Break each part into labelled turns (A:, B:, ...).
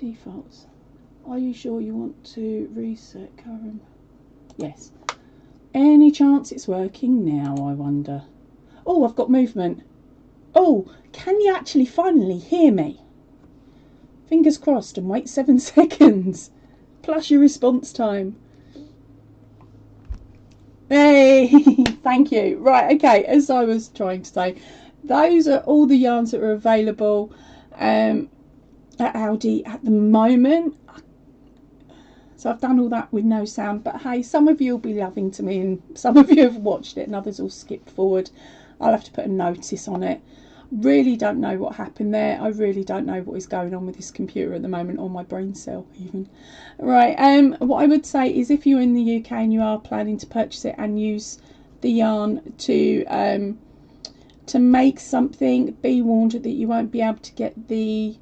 A: Defaults. Are you sure you want to reset current? Yes. Any chance it's working now, I wonder? Oh, I've got movement. Oh, can you actually finally hear me? Fingers crossed, and wait 7 seconds. Plus your response time. Hey, thank you. Right, okay, as I was trying to say, those are all the yarns that are available at Aldi at the moment. So I've done all that with no sound, but hey, some of you will be loving to me and some of you have watched it and others will skip forward. I'll have to put a notice on it. Really don't know what happened there. I really don't know what is going on with this computer at the moment, or my brain cell even. Right, what I would say is if you're in the UK and you are planning to purchase it and use the yarn to make something, be warned that you won't be able to get the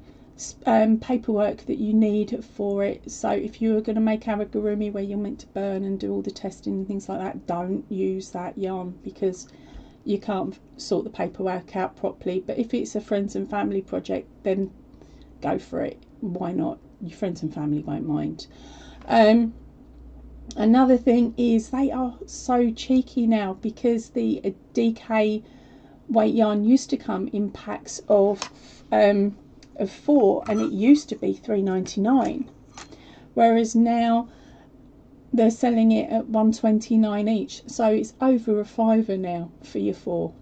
A: paperwork that you need for it. So if you're going to make amigurumi where you're meant to burn and do all the testing and things like that, don't use that yarn because you can't sort the paperwork out properly. But if it's a friends and family project, then go for it. Why not? Your friends and family won't mind. Another thing is they are so cheeky now, because the DK weight yarn used to come in packs of 4, and it used to be $3.99, whereas now they're selling it at $1.29 each, so it's over £5 now for your 4.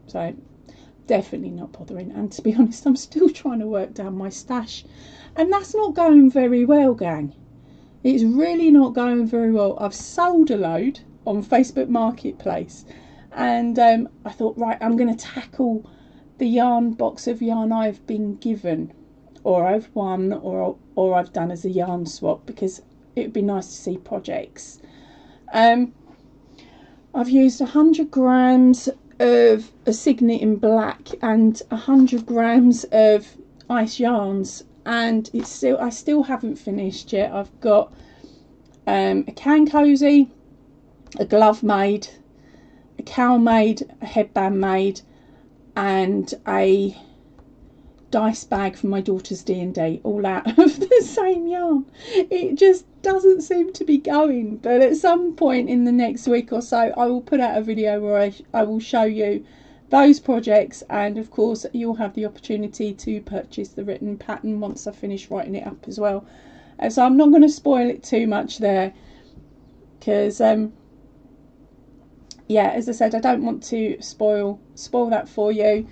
A: So definitely not bothering. And to be honest, I'm still trying to work down my stash, and that's not going very well, gang. It's really not going very well. I've sold a load on Facebook Marketplace, and I thought, right, I'm going to tackle the yarn box of yarn I've been given, or I've won, or I've done as a yarn swap, because it would be nice to see projects. I've used 100 grams of a Signet in black and 100 grams of ice yarns, and I still haven't finished yet. I've got a can cozy, a glove made, a cowl made, a headband made, and a dice bag for my daughter's D&D, all out of the same yarn. It just doesn't seem to be going, but at some point in the next week or so I will put out a video where I will show you those projects, and of course you'll have the opportunity to purchase the written pattern once I finish writing it up as well. So I'm not going to spoil it too much there, because yeah, as I said, I don't want to spoil that for you.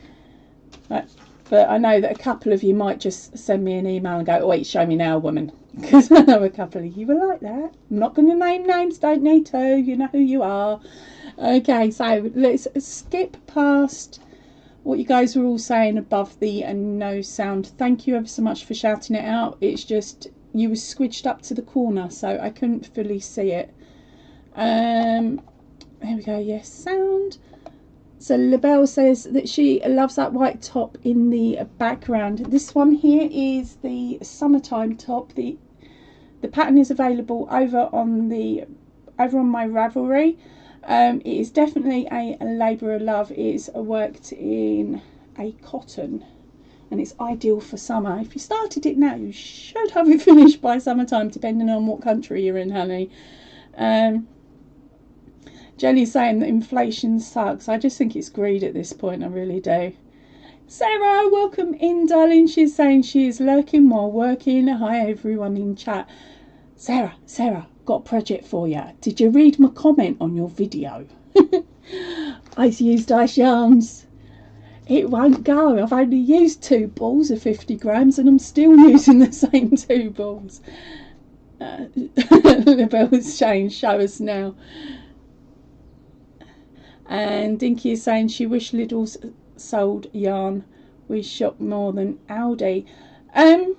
A: But I know that a couple of you might just send me an email and go, oh wait, show me now, woman. Because I know a couple of you were like that. I'm not going to name names, don't need to. You know who you are. Okay, so let's skip past what you guys were all saying above the no sound. Thank you ever so much for shouting it out. It's just, you were squidged up to the corner, so I couldn't fully see it. There we go, yes, sound. So LaBelle says that she loves that white top in the background. This one here is the summertime top. The pattern is available over on my Ravelry. It is definitely a labour of love. It is worked in a cotton, and it's ideal for summer. If you started it now, you should have it finished by summertime, depending on what country you're in, honey. Jenny's saying that inflation sucks. I just think it's greed at this point, I really do. Sarah, welcome in, darling. She's saying she is lurking while working. Hi everyone in chat. Sarah, got a project for you. Did you read my comment on your video? I used ice yarns. It won't go. I've only used 2 balls of 50 grams and I'm still using the same 2 balls. The bell's changed. Show us now. And Dinky is saying she wished Lidl's sold yarn. We shop more than Aldi. I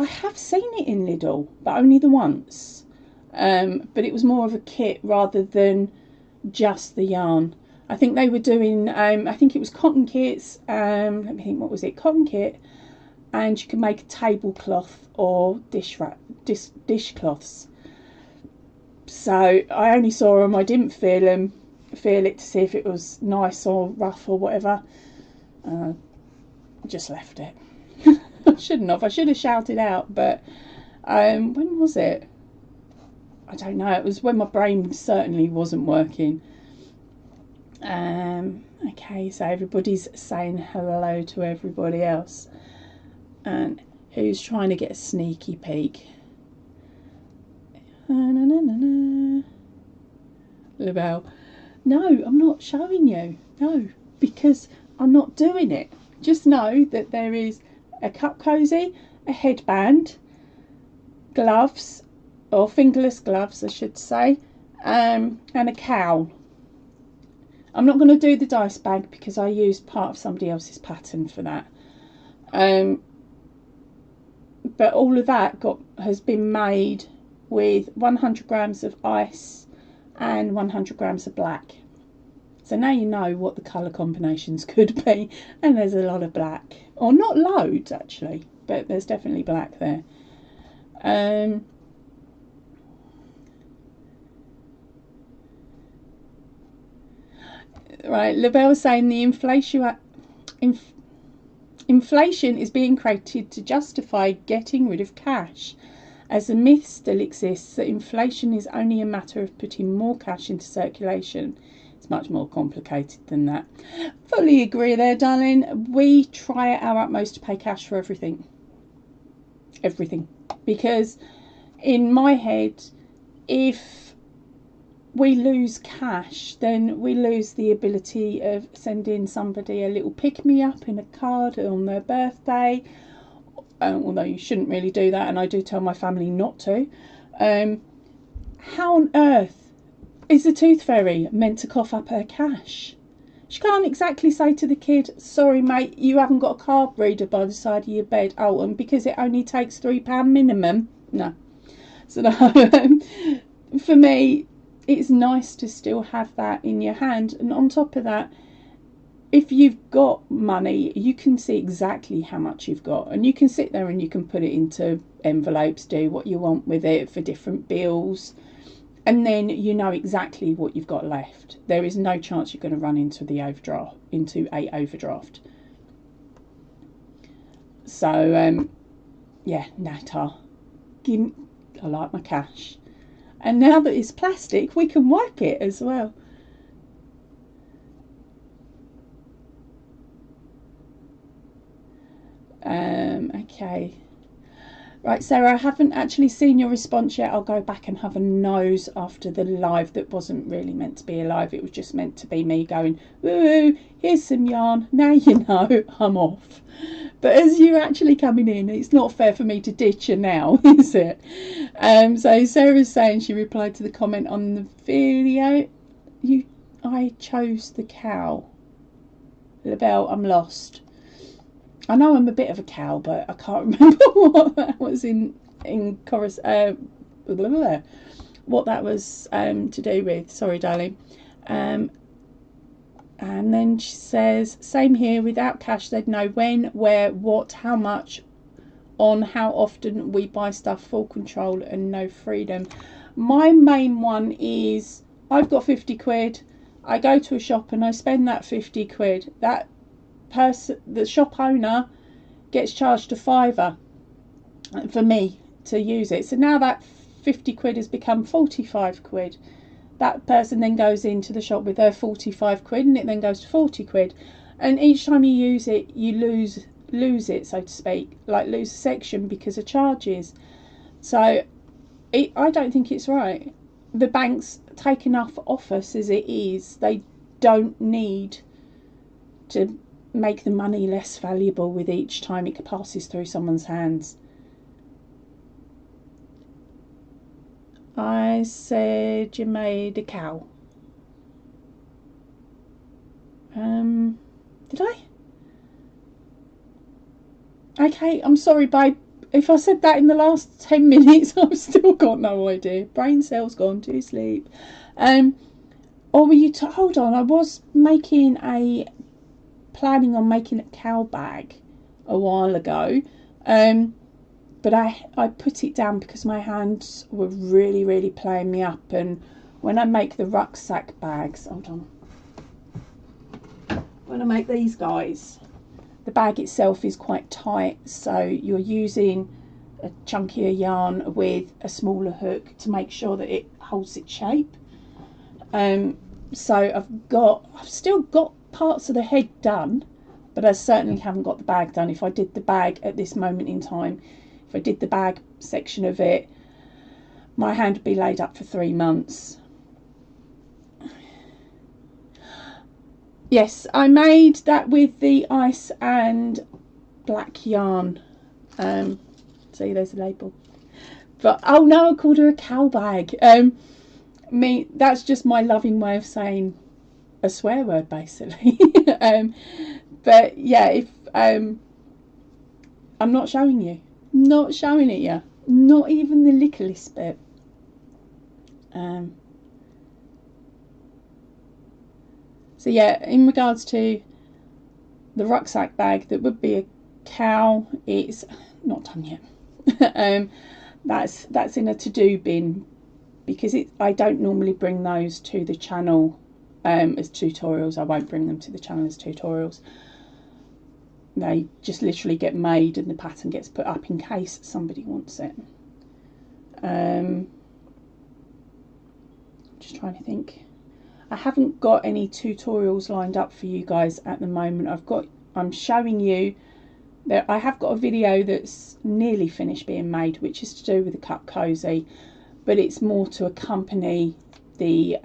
A: have seen it in Lidl, but only the once. But it was more of a kit rather than just the yarn. I think they were doing, I think it was cotton kits. Let me think, what was it? Cotton kit, and you can make a tablecloth or dishcloths. So I only saw them. I didn't feel it to see if it was nice or rough or whatever. Just left it. shouldn't have. I should have shouted out, but when was it? I don't know. It was when my brain certainly wasn't working. Okay, so everybody's saying hello to everybody else. And who's trying to get a sneaky peek? Labelle. No, I'm not showing you. No, because I'm not doing it. Just know that there is a cup cozy, a headband, gloves, or fingerless gloves I should say, and a cowl. I'm not going to do the dice bag because I used part of somebody else's pattern for that. But all of that has been made with 100 grams of ice and 100 grams of black. So now you know what the colour combinations could be, and there's a lot of black, or not loads actually, but there's definitely black there. Right, Labelle's saying the inflation is being created to justify getting rid of cash, as the myth still exists that inflation is only a matter of putting more cash into circulation. It's much more complicated than that. Fully agree there, darling. We try our utmost to pay cash for everything. Everything. Because in my head, if we lose cash, then we lose the ability of sending somebody a little pick-me-up in a card on their birthday, although you shouldn't really do that, and I do tell my family not to. How on earth is the tooth fairy meant to cough up her cash? She can't exactly say to the kid, sorry mate, you haven't got a card reader by the side of your bed. Oh, and because it only takes £3 minimum. No. So no, for me, it's nice to still have that in your hand. And on top of that, if you've got money, you can see exactly how much you've got, and you can sit there and you can put it into envelopes, do what you want with it for different bills, and then you know exactly what you've got left. There is no chance you're going to run into a overdraft. So yeah, Natar, I like my cash, and now that it's plastic, we can wipe it as well. Okay. Right, Sarah, I haven't actually seen your response yet. I'll go back and have a nose after the live that wasn't really meant to be a live. It was just meant to be me going, woo, here's some yarn. Now you know I'm off. But as you're actually coming in, it's not fair for me to ditch you now, is it? So Sarah's saying she replied to the comment on the video. I chose the cow. Labelle, I'm lost. I know I'm a bit of a cow, but I can't remember what that was what that was to do with. Sorry, darling. And then she says, same here. Without cash, they'd know when, where, what, how much, on how often we buy stuff. Full control and no freedom. My main one is I've got 50 quid. I go to a shop and I spend that 50 quid. That person, the shop owner, gets charged a £5 for me to use it. So now that 50 quid has become 45 quid. That person then goes into the shop with their 45 quid, and it then goes to 40 quid. And each time you use it, you lose it, so to speak, like lose a section because of charges. So I don't think it's right. The banks take enough off us as it is. They don't need to make the money less valuable with each time it passes through someone's hands. I said you made a cow. Did I? Okay, I'm sorry, babe. If I said that in the last 10 minutes, I've still got no idea. Brain cells gone to sleep. Or were you hold on, I was planning on making a cow bag a while ago, but I put it down because my hands were really playing me up. And when I make the rucksack bags, hold on, when I make these guys, the bag itself is quite tight, so you're using a chunkier yarn with a smaller hook to make sure that it holds its shape. So I've still got parts of the head done, but I certainly haven't got the bag done. If I did the bag at this moment in time, if I did the bag section of it, my hand would be laid up for 3 months. Yes, I made that with the ice and black yarn. See, there's the label. But oh no, I called her a cow bag. That's just my loving way of saying a swear word, basically. But yeah, if I'm not showing you, not showing it you, not even the littlest bit. So yeah, in regards to the rucksack bag that would be a cow, it's not done yet. That's in a to-do bin, because I don't normally bring those to the channel as tutorials. I won't bring them to the channel as tutorials. They just literally get made and the pattern gets put up in case somebody wants it. Just trying to think. I haven't got any tutorials lined up for you guys at the moment. I'm showing you that I have got a video that's nearly finished being made, which is to do with the cup cozy, but it's more to accompany the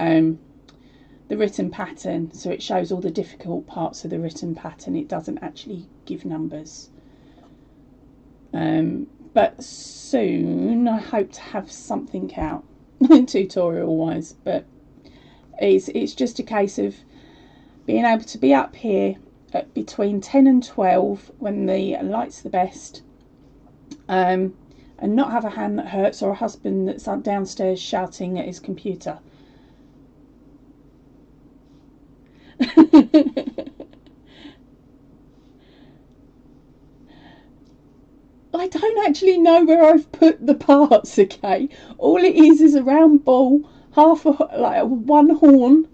A: written pattern, so it shows all the difficult parts of the written pattern. It doesn't actually give numbers. But soon I hope to have something out tutorial wise, but it's just a case of being able to be up here at between 10 and 12 when the light's the best, and not have a hand that hurts or a husband that's downstairs shouting at his computer. I don't actually know where I've put the parts, okay? All it is a round ball, like one horn.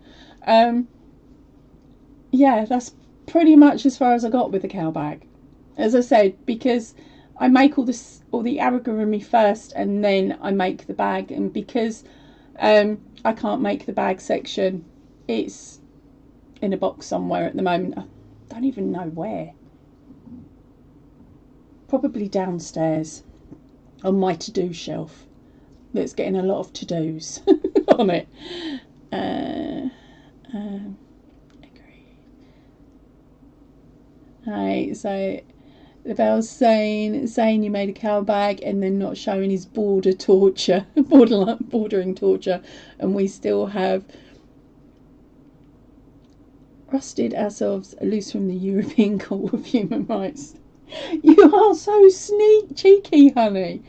A: Yeah, that's pretty much as far as I got with the cow bag. As I said, because I make all the origami first and then I make the bag, and because I can't make the bag section, it's in a box somewhere at the moment. I don't even know where. Probably downstairs on my to-do shelf that's getting a lot of to-dos on it. Agree. Right, so the bell's saying you made a cow bag and then not showing his bordering torture, and we still have rusted ourselves loose from the European Court of Human Rights. You are so cheeky, honey.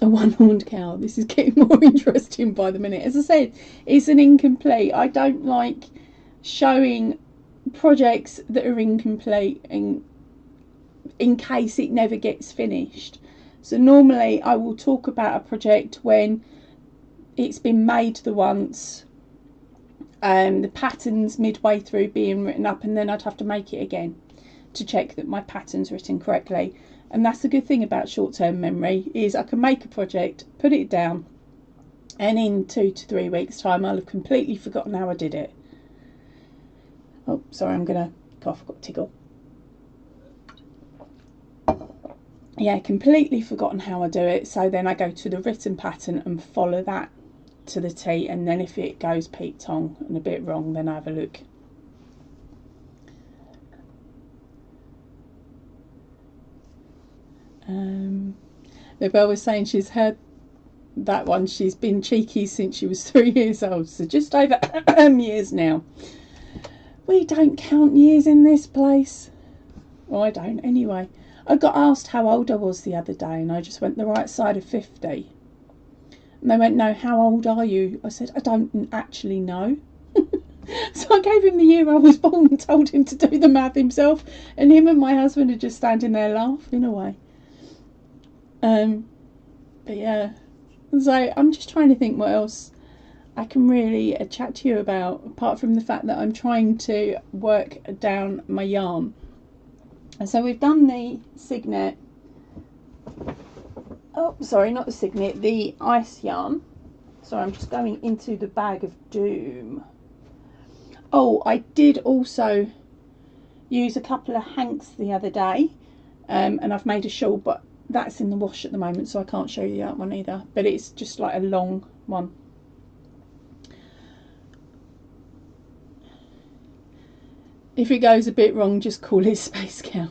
A: A one-horned cow. This is getting more interesting by the minute. As I said, it's an incomplete. I don't like showing projects that are incomplete in case it never gets finished. So normally I will talk about a project when it's been made the once, the pattern's midway through being written up, and then I'd have to make it again to check that my pattern's written correctly. And that's the good thing about short-term memory, is I can make a project, put it down, and in 2 to 3 weeks time I'll have completely forgotten how I did it. Oh, sorry, I'm gonna cough, I've got a tickle. Yeah, completely forgotten how I do it, so then I go to the written pattern and follow that to the T, and then if it goes Pete Tong and a bit wrong, then I have a look. Mabel was saying she's heard that one. She's been cheeky since she was 3 years old, so just over years now. We don't count years in this place. Well, I don't anyway. I got asked how old I was the other day, and I just went the right side of 50. And they went, no, how old are you? I said, I don't actually know. So I gave him the year I was born and told him to do the math himself, and him and my husband are just standing there laughing away. But yeah, so I'm just trying to think what else I can really chat to you about, apart from the fact that I'm trying to work down my yarn. And so we've done the Signet, oh sorry, not the Signet, the ice yarn. So I'm just going into the bag of doom. Oh, I did also use a couple of hanks the other day, and I've made a shawl, but that's in the wash at the moment, so I can't show you that one either, but it's just like a long one. If it goes a bit wrong, just call it Space Cow.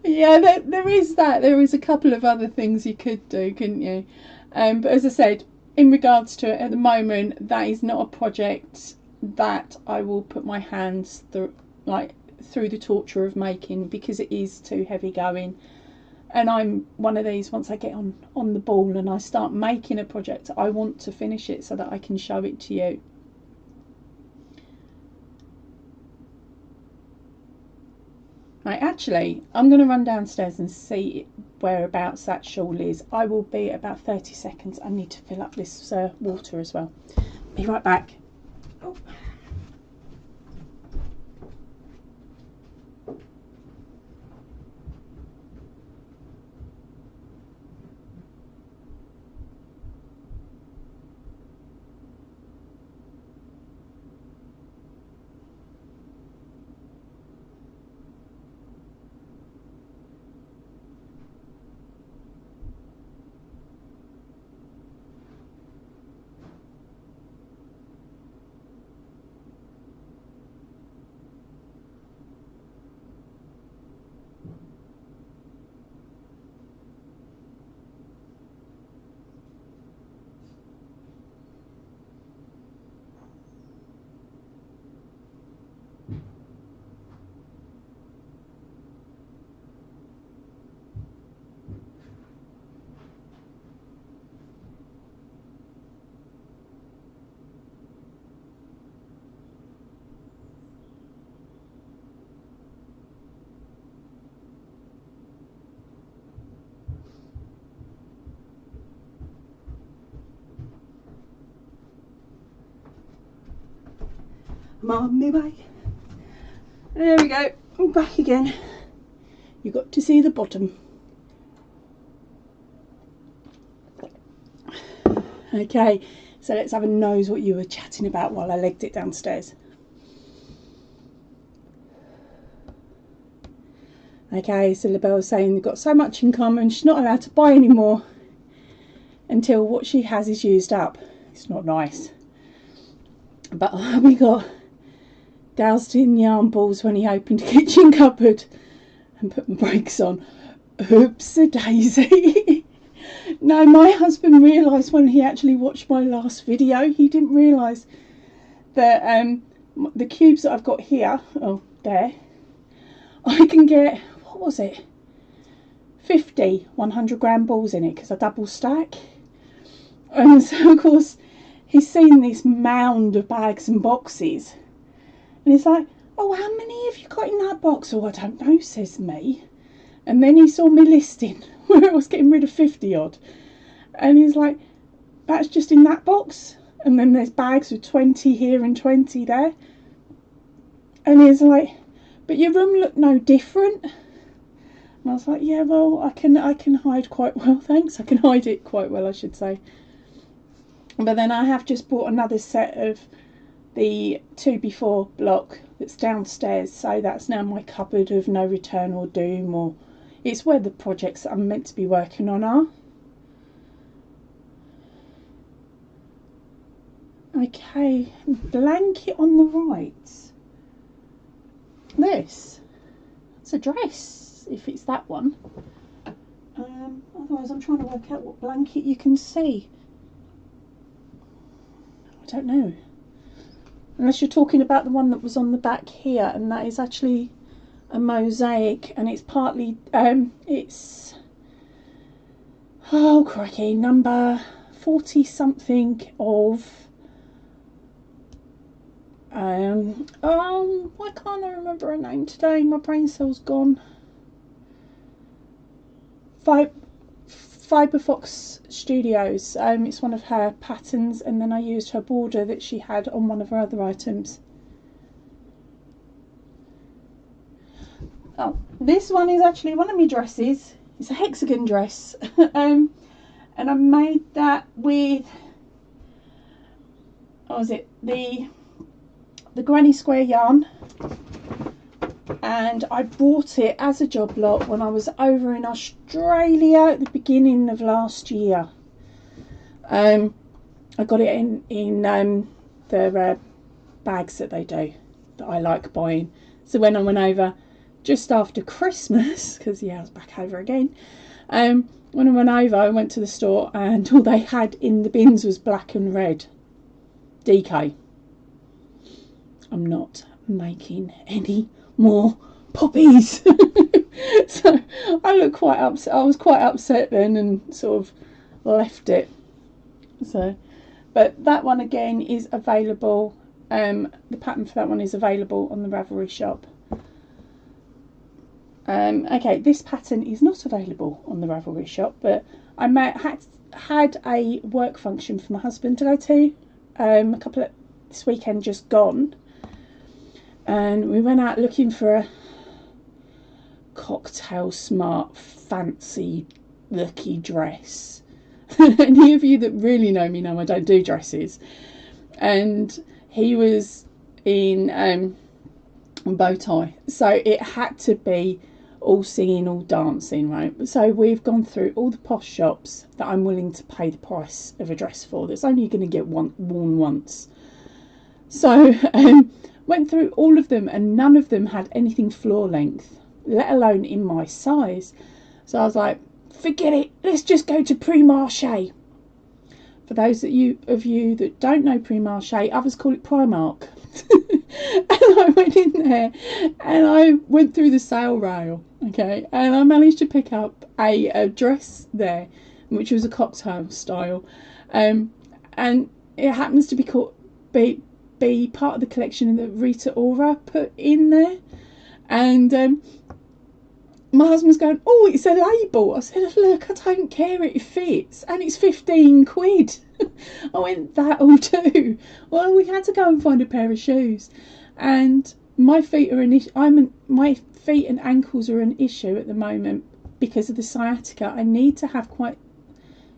A: Yeah, there is that. There is a couple of other things you could do, couldn't you? But as I said, in regards to it at the moment, that is not a project that I will put my hands through, like through the torture of making, because it is too heavy going. And I'm one of these, once I get on the ball and I start making a project, I want to finish it so that I can show it to you. Right, actually, I'm going to run downstairs and see whereabouts that shawl is. I will be about 30 seconds. I need to fill up this water as well. Be right back. Oh. I'm on my way. There we go. I'm back again. You got to see the bottom. Okay, so let's have a nose what you were chatting about while I legged it downstairs. Okay, so LaBelle was saying they've got so much in common, she's not allowed to buy any more until what she has is used up. It's not nice. But we got doused in yarn balls when he opened the kitchen cupboard and put my brakes on. Oops-a-daisy. No, my husband realised when he actually watched my last video, he didn't realise that the cubes that I've got here, oh, there, I can get, what was it, 50 100-gram balls in it because I double stack. And so, of course, he's seen this mound of bags and boxes. And he's like, oh, how many have you got in that box? Oh, I don't know, says me. And then he saw me listing where I was getting rid of 50 odd. And he's like, that's just in that box. And then there's bags with 20 here and 20 there. And he's like, but your room looked no different. And I was like, yeah, well, I can hide quite well, thanks. I can hide it quite well, I should say. But then I have just bought another set of the 2x4 block that's downstairs. So that's now my cupboard of no return or doom, or it's where the projects that I'm meant to be working on are. Okay, blanket on the right. This, it's a dress, if it's that one. Otherwise I'm trying to work out what blanket you can see. I don't know. Unless you're talking about the one that was on the back here, and that is actually a mosaic, and it's partly, it's, oh crikey, number 40 something of, why can't I remember her name today? My brain cell's gone. Fiberfox Studios. It's one of her patterns, and then I used her border that she had on one of her other items. Oh, this one is actually one of my dresses. It's a hexagon dress. And I made that with, what was it, the granny square yarn, and I bought it as a job lot when I was over in Australia at the beginning of last year. I got it in the bags that they do, that I like buying. So when I went over just after Christmas, because yeah, I was back over again, when I went over, I went to the store and all they had in the bins was black and red DK. I'm not making any more poppies. So I look quite upset. I was quite upset then and sort of left it. So, but that one again is available. The pattern for that one is available on the Ravelry shop. Okay, this pattern is not available on the Ravelry shop, but I had a work function for my husband to go to this weekend just gone, and we went out looking for a cocktail smart fancy looky dress. Any of you that really know me know I don't do dresses, and he was in a bow tie, so it had to be all singing, all dancing, right? So we've gone through all the posh shops that I'm willing to pay the price of a dress for that's only going to get worn once. So went through all of them, and none of them had anything floor length, let alone in my size. So I was like, forget it, let's just go to Primarché. For those of you that don't know Primarché, others call it Primark. And I went in there and I went through the sale rail, okay, and I managed to pick up a dress there, which was a cocktail style, and it happens to be part of the collection that Rita Ora put in there. And my husband's going, oh, it's a label. I said, look, I don't care, it fits, and it's 15 quid. I went, that'll do. Well, we had to go and find a pair of shoes, and my feet are my feet and ankles are an issue at the moment because of the sciatica. I need to have quite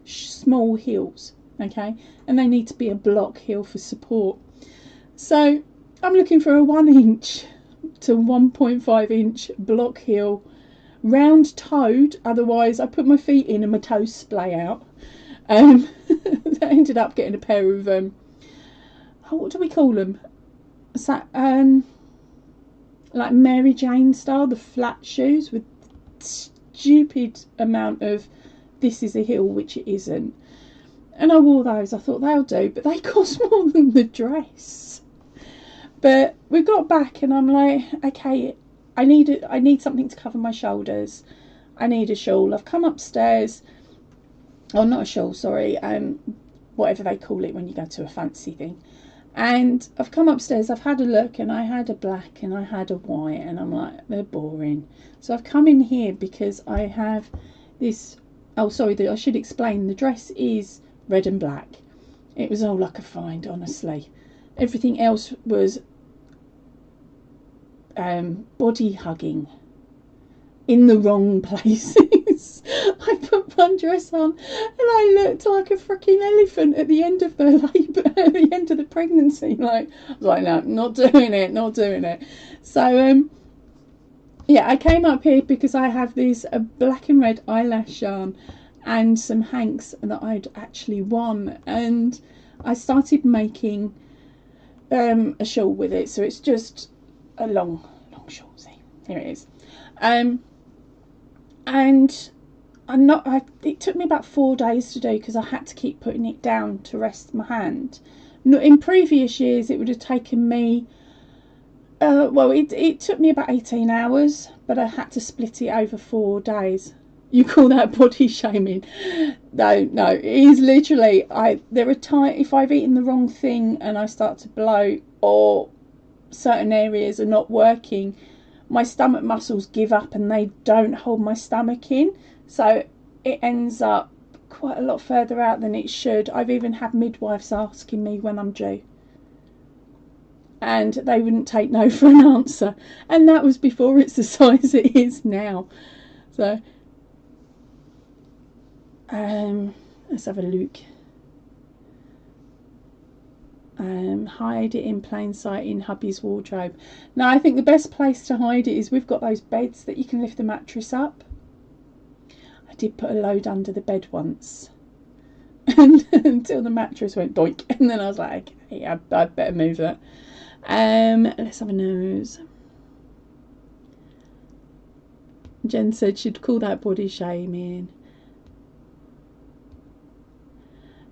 A: small heels, okay, and they need to be a block heel for support. So I'm looking for a 1 inch to 1.5 inch block heel, round toed, otherwise I put my feet in and my toes splay out. I ended up getting a pair of what do we call them, like Mary Jane style, the flat shoes with stupid amount of this is a heel, which it isn't. And I wore those. I thought they'll do, but they cost more than the dress. But we got back and I'm like, okay, I need something to cover my shoulders. I need a shawl. I've come upstairs. Oh, not a shawl, sorry. Whatever they call it when you go to a fancy thing. And I've come upstairs, I've had a look, and I had a black and I had a white, and I'm like, they're boring. So I've come in here because I have this, oh sorry, I should explain, the dress is red and black. It was all I could find, honestly. Everything else was body hugging in the wrong places. I put one dress on and I looked like a freaking elephant at the end of the labour, at the end of the pregnancy. Like, I was like, no, not doing it. So yeah, I came up here because I have this black and red eyelash yarn and some hanks that I'd actually won, and I started making a shawl with it. So it's just a long shawl. See, here it is. And it took me about 4 days to do because I had to keep putting it down to rest my hand. In previous years it would have taken me well, it took me about 18 hours, but I had to split it over 4 days. You call that body shaming? No, it is literally, there are times if I've eaten the wrong thing and I start to bloat, or certain areas are not working, my stomach muscles give up and they don't hold my stomach in, so it ends up quite a lot further out than it should. I've even had midwives asking me when I'm due, and they wouldn't take no for an answer, and that was before it's the size it is now. So let's have a look. Hide it in plain sight in hubby's wardrobe. Now I think the best place to hide it is, we've got those beds that you can lift the mattress up. I did put a load under the bed once until the mattress went doink, and then I was like, okay, I'd better move that. Let's have a nose. Jen said she'd call that body shaming.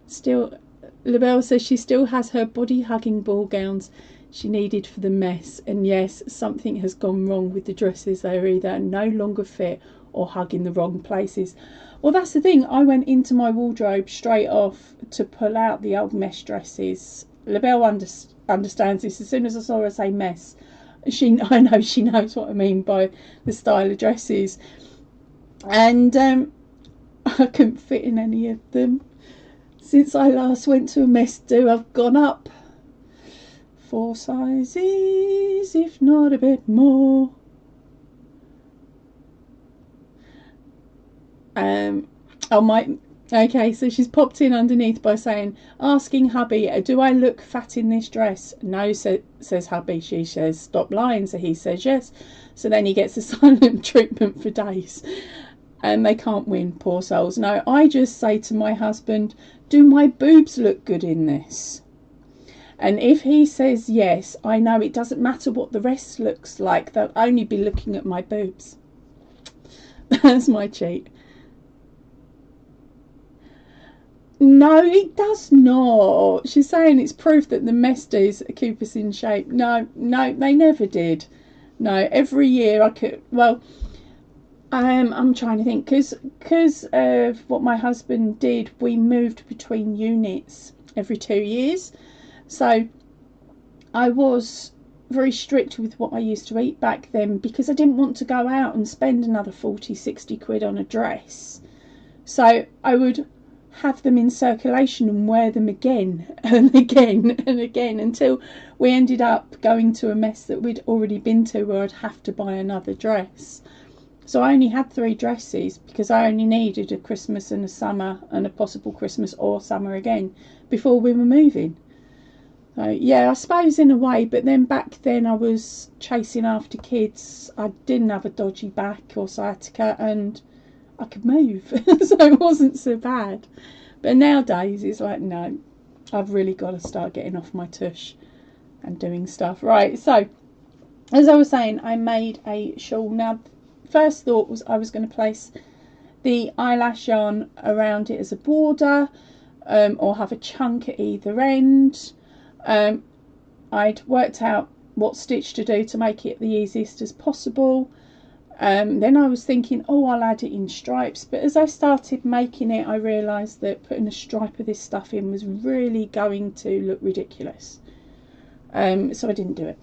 A: Still, Labelle says she still has her body hugging ball gowns she needed for the mess, and yes, something has gone wrong with the dresses. They're either no longer fit or hugging the wrong places. Well, that's the thing, I went into my wardrobe straight off to pull out the old mesh dresses. Labelle understands this. As soon as I saw her say mess, I know she knows what I mean by the style of dresses, and I couldn't fit in any of them. Since I last went to a mess do, I've gone up 4 sizes, if not a bit more. Okay, so she's popped in underneath by saying, asking hubby, do I look fat in this dress? No, says hubby. She says, stop lying. So he says yes. So then he gets a silent treatment for days, and they can't win, poor souls. No, I just say to my husband, do my boobs look good in this? And if he says yes, I know it doesn't matter what the rest looks like, they'll only be looking at my boobs. That's my cheat. No, it does not. She's saying it's proof that the mess does keep us in shape. No, they never did. No, every year I could, well, I'm trying to think, because of what my husband did, we moved between units every 2 years. So I was very strict with what I used to eat back then, because I didn't want to go out and spend another 40-60 quid on a dress. So I would have them in circulation and wear them again and again and again, until we ended up going to a mess that we'd already been to, where I'd have to buy another dress. So I only had 3 dresses, because I only needed a Christmas and a summer and a possible Christmas or summer again before we were moving. So yeah, I suppose in a way, but then back then I was chasing after kids. I didn't have a dodgy back or sciatica, and I could move, so it wasn't so bad. But nowadays it's like, no, I've really got to start getting off my tush and doing stuff. Right, so as I was saying, I made a shawl. Now, first thought was I was going to place the eyelash yarn around it as a border, or have a chunk at either end. I'd worked out what stitch to do to make it the easiest as possible. Then I was thinking, oh, I'll add it in stripes, but as I started making it, I realised that putting a stripe of this stuff in was really going to look ridiculous, so I didn't do it.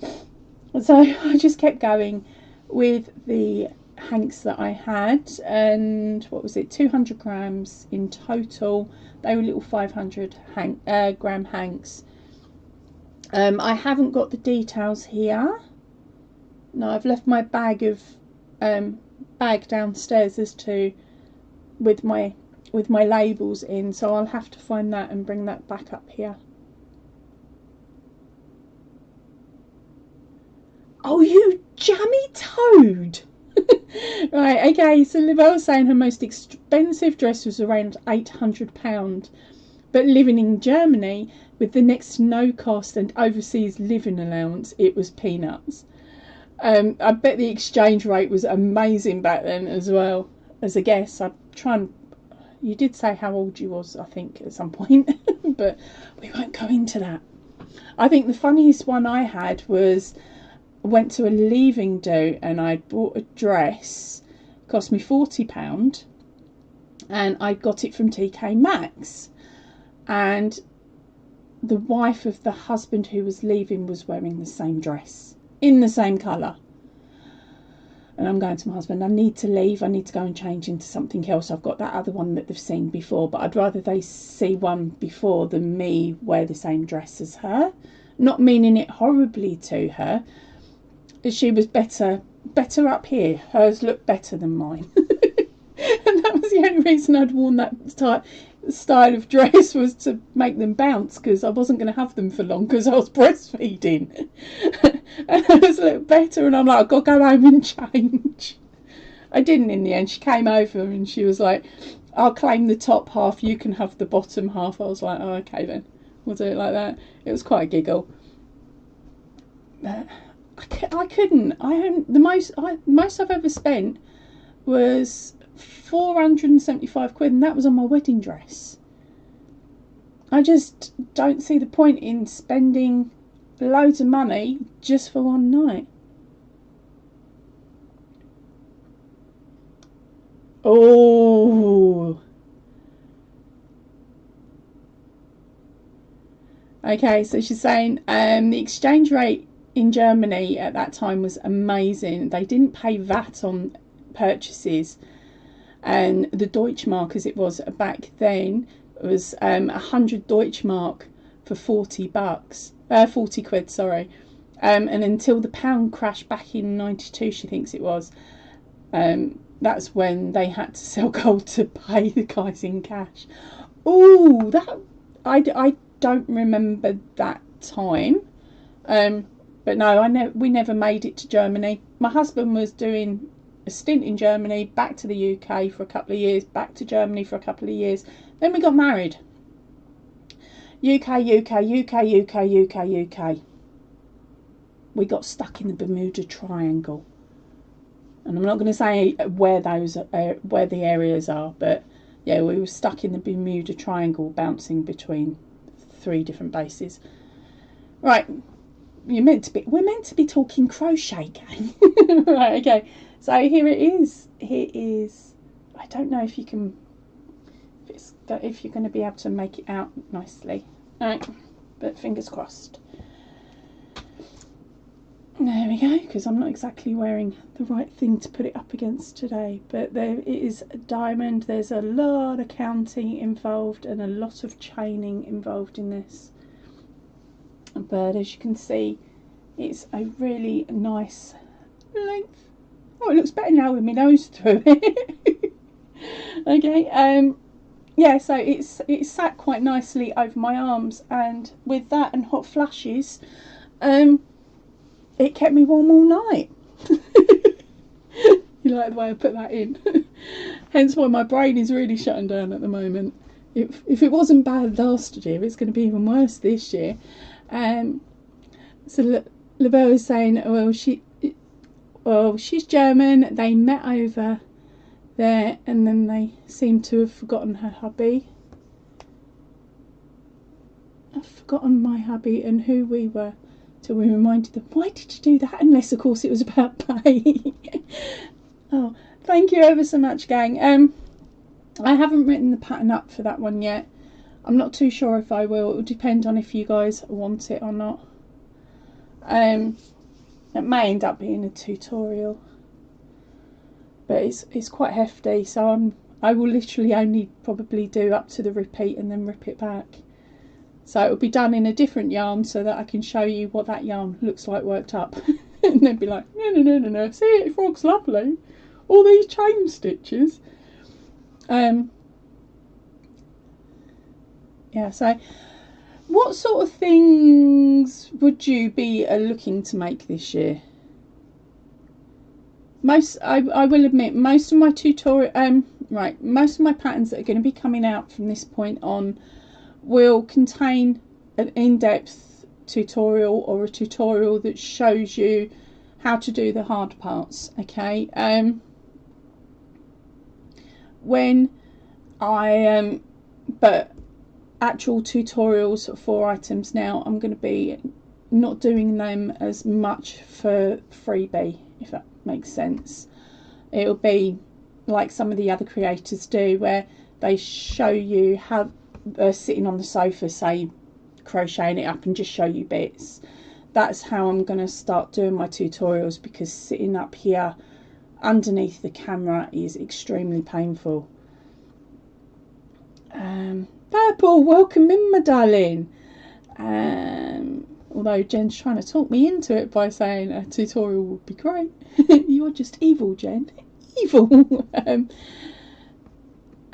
A: So I just kept going with the hanks that I had, and what was it, 200 grams in total. They were little 500 gram hanks. I haven't got the details here. No, I've left my bag downstairs as to with my labels in, so I'll have to find that and bring that back up here. Oh, you jammy toad! Right, okay, so Livelle was saying her most expensive dress was around £800, but living in Germany with the next to no cost and overseas living allowance, it was peanuts. I bet the exchange rate was amazing back then as well. As a guess, you did say how old you was, I think, at some point, but we won't go into that. I think the funniest one I had was, I went to a leaving do and I bought a dress, cost me £40, and I got it from TK Maxx, and the wife of the husband who was leaving was wearing the same dress in the same colour. And I'm going to my husband, I need to leave, I need to go and change into something else. I've got that other one that they've seen before, but I'd rather they see one before than me wear the same dress as her. Not meaning it horribly to her. She was better up here. Hers looked better than mine. And that was the only reason I'd worn that style of dress, was to make them bounce, because I wasn't going to have them for long because I was breastfeeding. And hers looked better, and I'm like, I've got to go home and change. I didn't in the end. She came over and she was like, I'll claim the top half, you can have the bottom half. I was like, oh, okay then, we'll do it like that. It was quite a giggle. I couldn't. The most I've ever spent was £475, and that was on my wedding dress. I just don't see the point in spending loads of money just for one night. Oh, okay, so she's saying the exchange rate in Germany at that time was amazing. They didn't pay VAT on purchases, and the Deutschmark, as it was back then, was 100 Deutschmark for 40 quid, sorry. And until the pound crashed back in 92, she thinks it was, that's when they had to sell gold to pay the guys in cash. Oh, that I don't remember that time. But no, we never made it to Germany. My husband was doing a stint in Germany, back to the UK for a couple of years, back to Germany for a couple of years. Then we got married. UK. We got stuck in the Bermuda Triangle. And I'm not going to say where the areas are, but yeah, we were stuck in the Bermuda Triangle, bouncing between 3 different bases. Right. We're meant to be talking crochet, gang. Right, okay. So here it is. Here is. I don't know if you can. If you're going to be able to make it out nicely. Right, but fingers crossed. There we go. Because I'm not exactly wearing the right thing to put it up against today. But there it is. A diamond. There's a lot of counting involved and a lot of chaining involved in this. But as you can see, it's a really nice length. Oh, it looks better now with my nose through it. Okay, yeah, so it's sat quite nicely over my arms, and with that and hot flashes, it kept me warm all night. You like the way I put that in? Hence why my brain is really shutting down at the moment. If it wasn't bad last year, it's going to be even worse this year. So Labelle is saying, well, she's German. They met over there, and then they seem to have forgotten her hubby. I've forgotten my hubby and who we were, till we reminded them. Why did you do that? Unless, of course, it was about pay. Oh, thank you ever so much, gang. I haven't written the pattern up for that one yet. I'm not too sure if I will. It will depend on if you guys want it or not. It may end up being a tutorial, but it's quite hefty, so I will literally only probably do up to the repeat and then rip it back. So it will be done in a different yarn so that I can show you what that yarn looks like worked up. And then be like, no, see, it frogs lovely. All these chain stitches. Yeah, so what sort of things would you be looking to make this year? I will admit, most of my most of my patterns that are going to be coming out from this point on will contain an in-depth tutorial or a tutorial that shows you how to do the hard parts. Okay, but actual tutorials for items now, I'm going to be not doing them as much for freebie, if that makes sense. It'll be like some of the other creators do, where they show you how they're sitting on the sofa, say, crocheting it up, and just show you bits. That's how I'm going to start doing my tutorials, because sitting up here underneath the camera is extremely painful. Purple, welcome in, my darling. Although Jen's trying to talk me into it by saying a tutorial would be great. You're just evil, Jen. Evil. And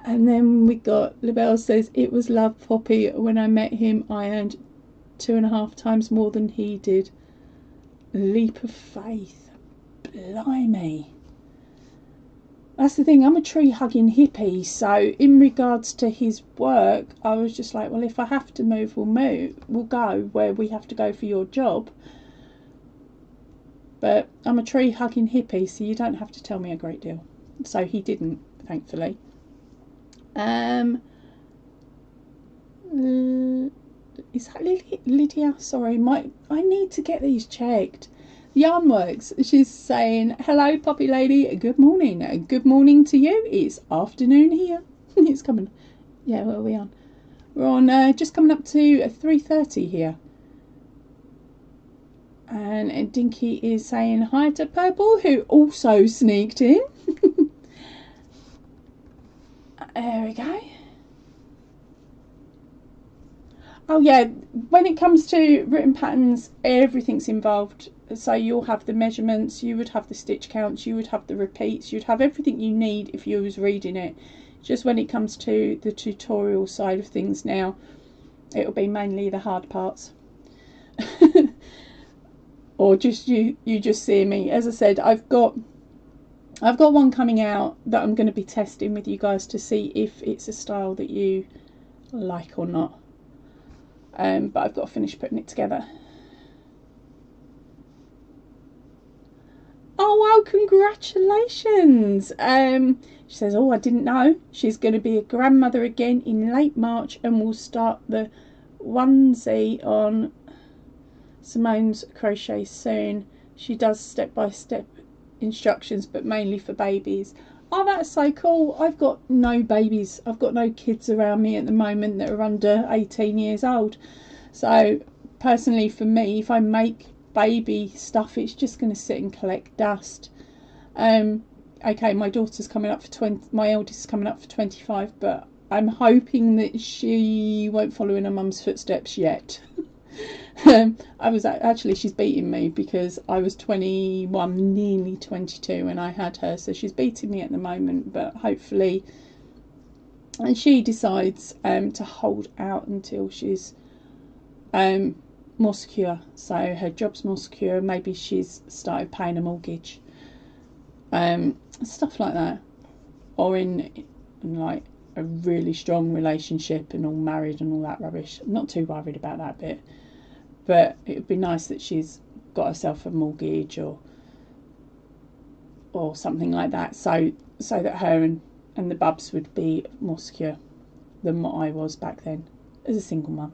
A: then we got Labelle says, it was love, Poppy. When I met him, I earned 2.5 times more than he did. Leap of faith. Blimey. That's the thing, I'm a tree-hugging hippie, so in regards to his work, I was just like, well, if I have to move, we'll go where we have to go for your job. But I'm a tree-hugging hippie, so you don't have to tell me a great deal. So he didn't, thankfully. Is that Lydia? Sorry, I need to get these checked. Yarnworks, she's saying, hello Poppy lady, good morning. Good morning to you. It's afternoon here. It's coming. Yeah, where are we on? We're on just coming up to 3:30 here. And Dinky is saying hi to Purple, who also sneaked in. There we go. Oh yeah, when it comes to written patterns, everything's involved. So you'll have the measurements, you would have the stitch counts, you would have the repeats, you'd have everything you need if you was reading it. Just when it comes to the tutorial side of things now, it'll be mainly the hard parts. Or just you just see me. As I said, I've got one coming out that I'm going to be testing with you guys to see if it's a style that you like or not. But I've got to finish putting it together. Oh wow, congratulations. She says, oh, I didn't know. She's going to be a grandmother again in late March and will start the onesie on Simone's crochet soon. She does step-by-step instructions, but mainly for babies. Oh, that's so cool. I've got no babies. I've got no kids around me at the moment that are under 18 years old. So personally for me, if I make baby stuff, it's just going to sit and collect dust. Okay, my daughter's coming up for 20, my eldest is coming up for 25, but I'm hoping that she won't follow in her mum's footsteps yet. I was actually, she's beating me because I was 21, nearly 22 when I had her, so she's beating me at the moment, but hopefully, and she decides to hold out until she's more secure, so her job's more secure, maybe she's started paying a mortgage, stuff like that, or in like a really strong relationship and all married and all that rubbish. I'm not too worried about that bit, but it would be nice that she's got herself a mortgage or something like that, so that her and the bubs would be more secure than what I was back then as a single mum.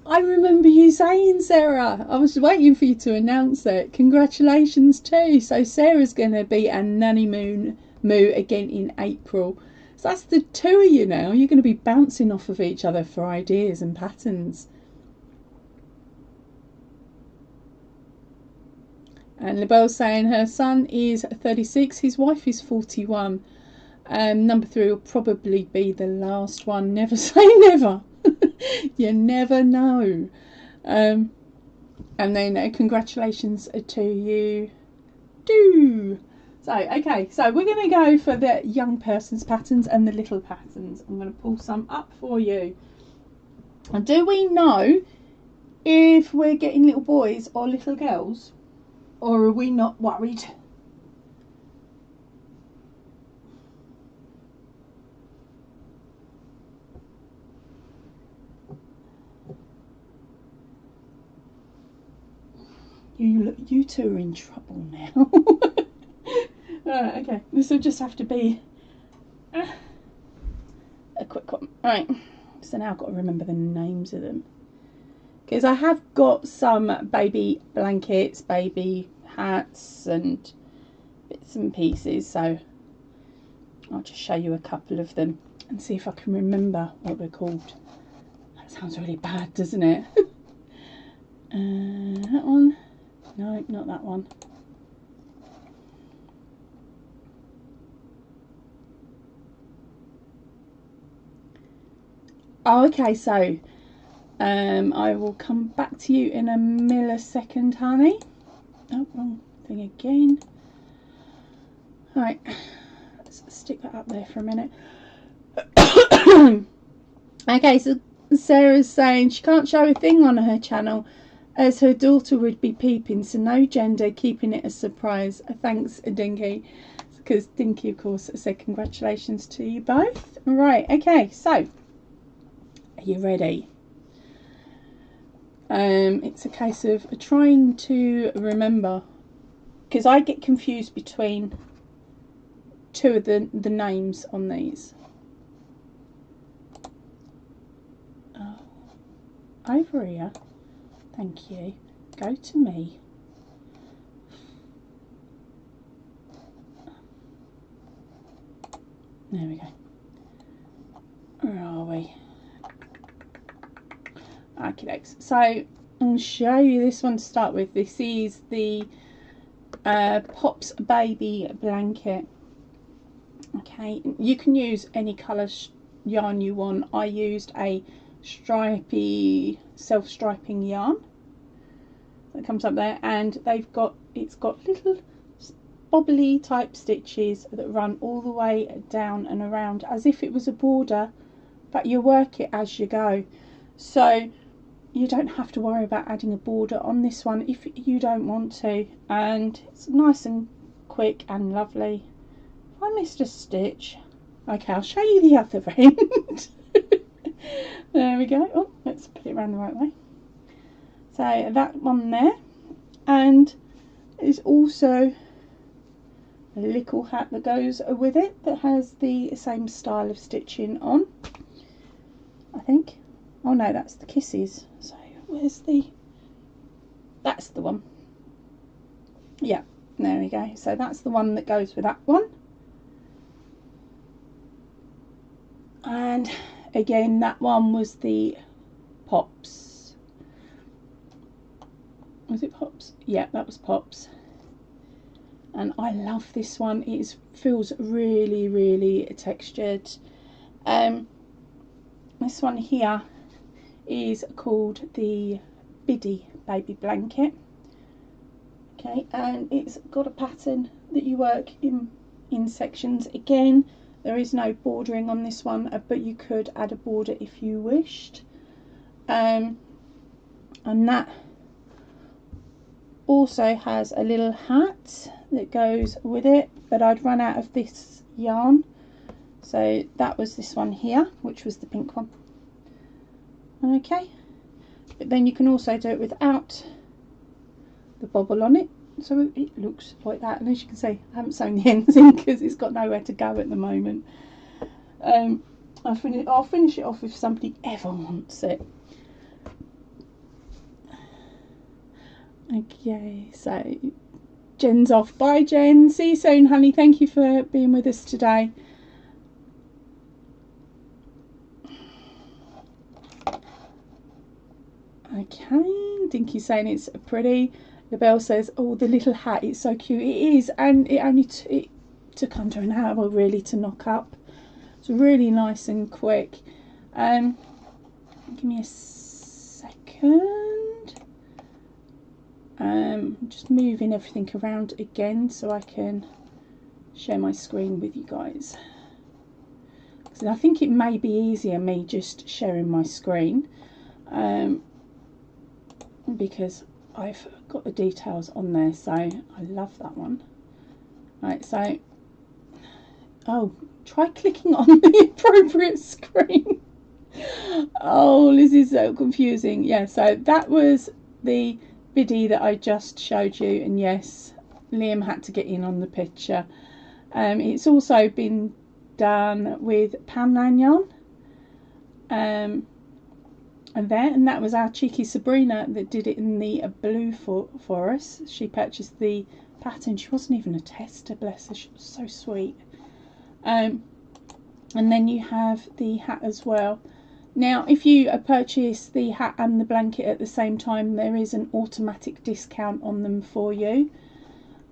A: I remember you saying, Sarah, I was waiting for you to announce it. Congratulations too. So Sarah's going to be a nanny moo again in April. So that's the two of you now. You're going to be bouncing off of each other for ideas and patterns. And Labelle's saying her son is 36, his wife is 41. Number 3 will probably be the last one. Never say never. You never know. And then congratulations to you too. So okay, so we're going to go for the young person's patterns and the little patterns. I'm going to pull some up for you. And do we know if we're getting little boys or little girls, or are we not worried? You two are in trouble now. Alright, okay. This will just have to be a quick one. Alright, so now I've got to remember the names of them. Because I have got some baby blankets, baby hats and bits and pieces. So I'll just show you a couple of them. and see if I can remember what they're called. That sounds really bad, doesn't it? That one? No, not that one. Oh, okay, so I will come back to you in a millisecond, honey. Oh, wrong thing again. Right, let's stick that up there for a minute. Okay, so Sarah's saying she can't show a thing on her channel as her daughter would be peeping, so no gender, keeping it a surprise. Thanks, Dinky. Because Dinky, of course, said congratulations to you both. Right, okay, so are you ready? It's a case of trying to remember, because I get confused between two of the names on these. Oh, over here. Thank you. Go to me. There we go. Where are we? Okay, so I'll show you this one to start with. This is the Pops Baby blanket. Okay, you can use any colour yarn you want. I used a stripy, self-striping yarn that comes up there, and it's got little bobbly type stitches that run all the way down and around as if it was a border, but you work it as you go, so you don't have to worry about adding a border on this one if you don't want to, and it's nice and quick and lovely. If I missed a stitch, okay, I'll show you the other end. There we go. Oh, let's put it around the right way. So that one there, and there's also a little hat that goes with it that has the same style of stitching on, I think. Oh no, that's the kisses. So where's that's the one. Yeah, there we go. So that's the one that goes with that one. And again, that one was the Pops. Was it Pops? Yeah, that was Pops. And I love this one. It feels really, really textured. This one here is called the Biddy Baby Blanket. Okay, and it's got a pattern that you work in sections. Again, there is no bordering on this one, but you could add a border if you wished. And that also has a little hat that goes with it, but I'd run out of this yarn, so that was this one here, which was the pink one. Okay, but then you can also do it without the bobble on it, so it looks like that. And as you can see, I haven't sewn the ends in because it's got nowhere to go at the moment. I'll finish it off if somebody ever wants it. Okay, so Jen's off. Bye, Jen. See you soon, honey. Thank you for being with us today. Okay, Dinky's saying it's pretty. The bell says, oh, the little hat, it's so cute. It is, and it took under an hour really to knock up. It's really nice and quick. Give me a second. Just moving everything around again so I can share my screen with you guys. So I think it may be easier me just sharing my screen, because I've got the details on there, so I love that one. Right, so try clicking on the appropriate screen. Oh, this is so confusing. Yeah, so that was the Biddy that I just showed you, and yes, Liam had to get in on the picture. It's also been done with Poundland yarn, and that was our cheeky Sabrina that did it in the blue for us. She purchased the pattern. She wasn't even a tester, bless her. She was so sweet. And then you have the hat as well. Now, if you purchase the hat and the blanket at the same time, there is an automatic discount on them for you,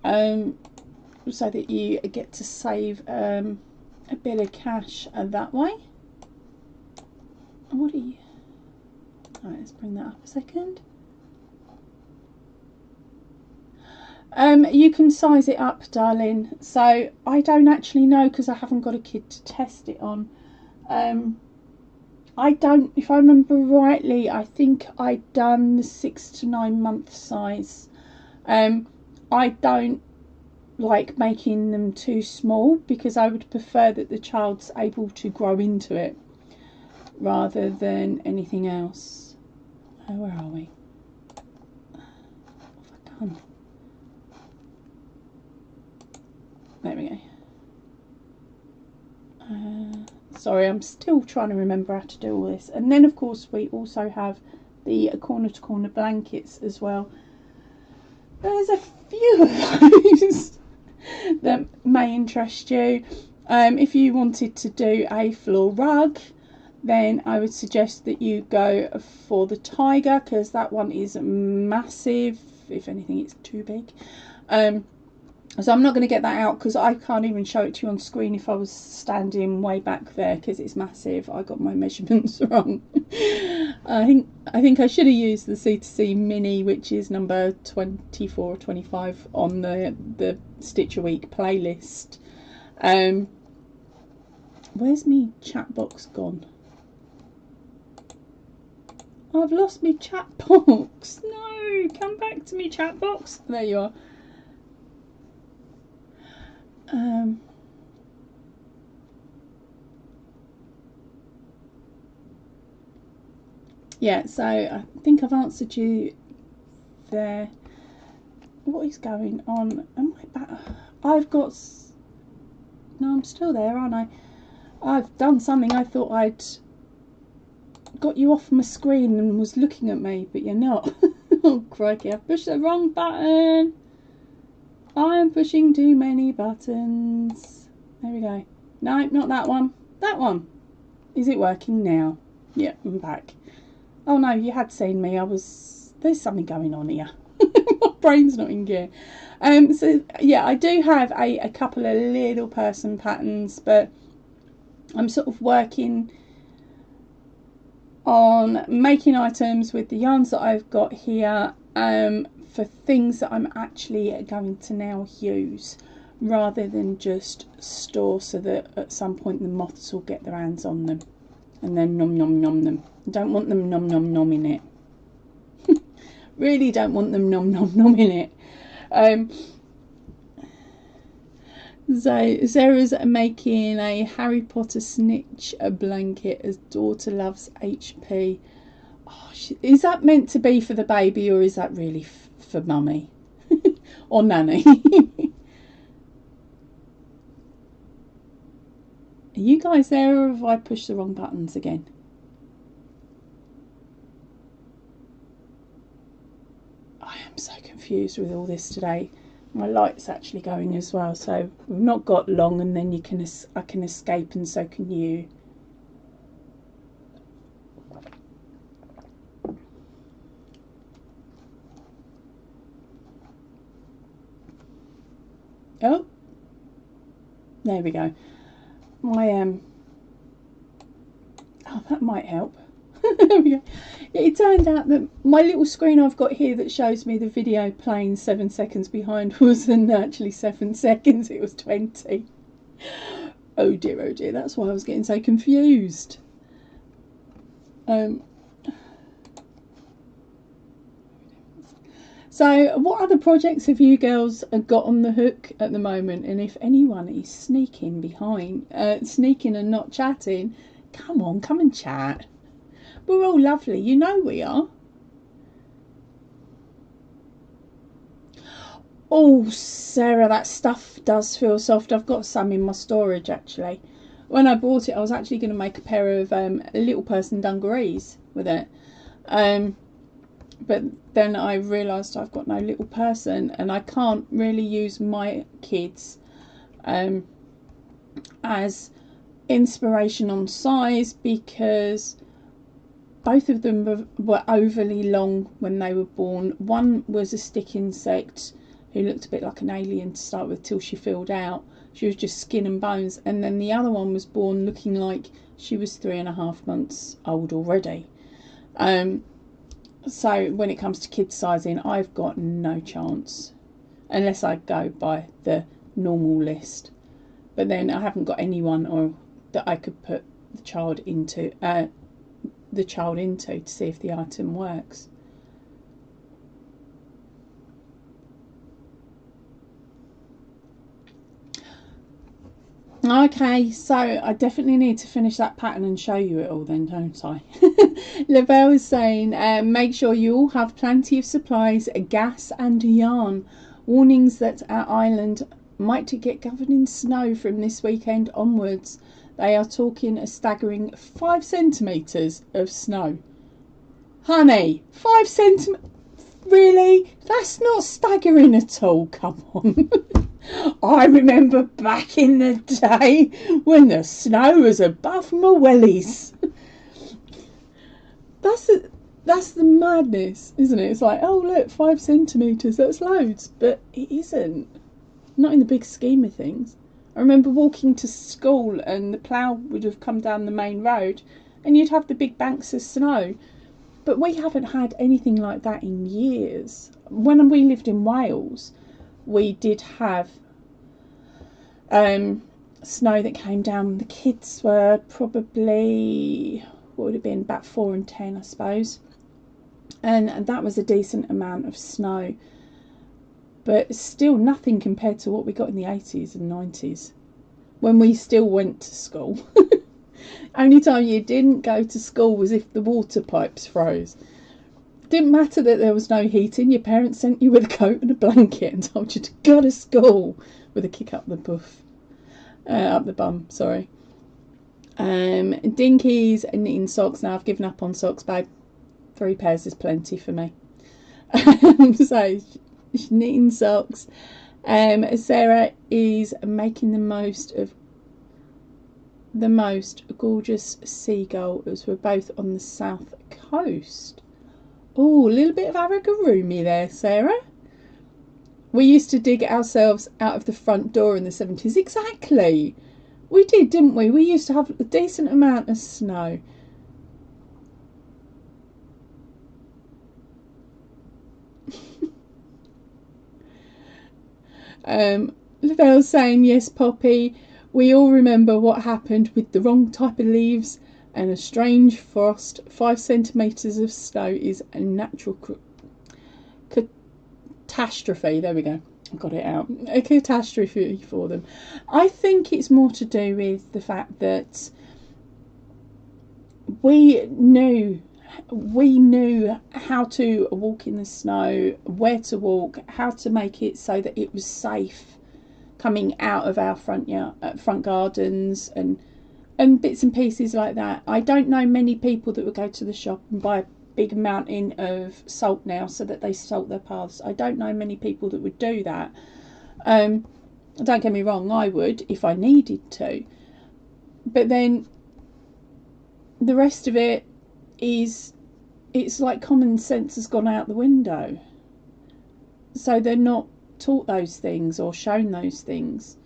A: so that you get to save a bit of cash that way. What are you? All right, let's bring that up a second. You can size it up, darling. So I don't actually know because I haven't got a kid to test it on. I don't, if I remember rightly, I think I'd done the 6 to 9 month size. I don't like making them too small because I would prefer that the child's able to grow into it rather than anything else. Oh, where are we? What have I done? There we go. Sorry, I'm still trying to remember how to do all this. And then, of course, we also have the corner to corner blankets as well. There's a few of those that may interest you. If you wanted to do a floor rug, then I would suggest that you go for the tiger, because that one is massive. If anything, it's too big. So I'm not going to get that out because I can't even show it to you on screen if I was standing way back there because it's massive. I got my measurements wrong. I think I should have used the C2C mini, which is number 24 or 25 on the Stitch a Week playlist. Where's me chat box gone? I've lost me chat box. No, come back to me chat box. There you are. Yeah, so I think I've answered you there. What is going on? Am I back? I've got... No, I'm still there, aren't I? I've done something. I thought I'd got you off my screen and was looking at me, but you're not. Oh, crikey, I've pushed the wrong button. I am pushing too many buttons. There we go. No, not that one. That one. Is it working now? Yeah, I'm back. Oh no, you had seen me. There's something going on here. My brain's not in gear. So yeah, I do have a couple of little person patterns, but I'm sort of working on making items with the yarns that I've got here, for things that I'm actually going to now use rather than just store, so that at some point the moths will get their hands on them and then nom nom nom them. Don't want them nom nom nom in it. Really don't want them nom nom nom in it. So Sarah's making a Harry Potter snitch blanket as daughter loves HP. Oh, is that meant to be for the baby, or is that really for mummy or nanny? Are you guys there, or have I pushed the wrong buttons again? I am so confused with all this today. My light's actually going as well, so we've not got long, and then I can escape, and so can you. Oh, there we go. My oh, that might help. There we go. It turned out that my little screen I've got here that shows me the video playing 7 seconds behind wasn't actually 7 seconds, it was 20. Oh dear, that's why I was getting so confused. So what other projects have you girls got on the hook at the moment? And if anyone is sneaking and not chatting, come on, come and chat. We're all lovely, you know we are. Oh, Sarah, that stuff does feel soft. I've got some in my storage, actually. When I bought it, I was actually going to make a pair of little person dungarees with it. But then I realised I've got no little person, and I can't really use my kids as inspiration on size because both of them were overly long when they were born. One was a stick insect who looked a bit like an alien to start with till she filled out. She was just skin and bones. And then the other one was born looking like she was 3.5 months old already. So when it comes to kid sizing, I've got no chance unless I go by the normal list. But then I haven't got anyone that I could put the child into to see if the item works. Okay, so I definitely need to finish that pattern and show you it all then, don't I? Lavelle is saying, make sure you all have plenty of supplies, gas and yarn. Warnings that our island might get covered in snow from this weekend onwards. They are talking a staggering 5 centimetres of snow. Honey, 5 centimetres? Really? That's not staggering at all, come on. I remember back in the day when the snow was above my wellies. That's the madness, isn't it? It's like, oh look, 5 centimetres, that's loads. But it isn't. Not in the big scheme of things. I remember walking to school and the plough would have come down the main road and you'd have the big banks of snow. But we haven't had anything like that in years. When we lived in Wales, we did have snow that came down. The kids were probably, what would it have been, about 4 and 10, I suppose. And that was a decent amount of snow. But still nothing compared to what we got in the 80s and 90s, when we still went to school. Only time you didn't go to school was if the water pipes froze. Didn't matter that there was no heating. Your parents sent you with a coat and a blanket and told you to go to school with a kick up the bum. Sorry. Dinkies and knitting socks. Now I've given up on socks, babe. 3 pairs is plenty for me. So knitting socks. Sarah is making the most of the most gorgeous seagulls. We're both on the south coast. Oh, a little bit of amigurumi there, Sarah. We used to dig ourselves out of the front door in the 70s. Exactly. We did, didn't we? We used to have a decent amount of snow. Lavelle's saying, yes, Poppy, we all remember what happened with the wrong type of leaves and a strange frost. 5 centimetres of snow is a natural catastrophe. There we go. I got it out. A catastrophe for them. I think it's more to do with the fact that we knew how to walk in the snow, where to walk, how to make it so that it was safe coming out of our front gardens and bits and pieces like that. I don't know many people that would go to the shop and buy a big mountain of salt now so that they salt their paths. I don't know many people that would do that. Don't get me wrong, I would if I needed to. But then the rest of it is, it's like common sense has gone out the window. So they're not taught those things or shown those things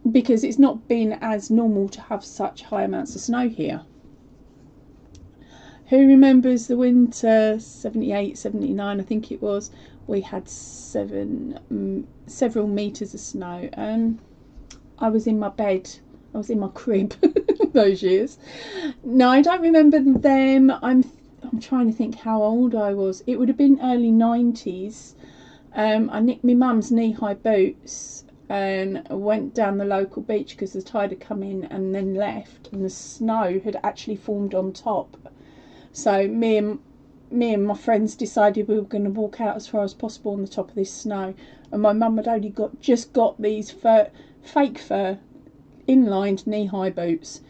A: because it's not been as normal to have such high amounts of snow here. Who remembers the winter 78, 79, I think it was? We had several metres of snow. I was in my bed. I was in my crib those years. No, I don't remember them. I'm trying to think how old I was. It would have been early 90s. I nicked my mum's knee-high boots and went down the local beach because the tide had come in and then left, and the snow had actually formed on top. So me and my friends decided we were going to walk out as far as possible on the top of this snow, and my mum had only just got these fake fur inlined knee-high boots,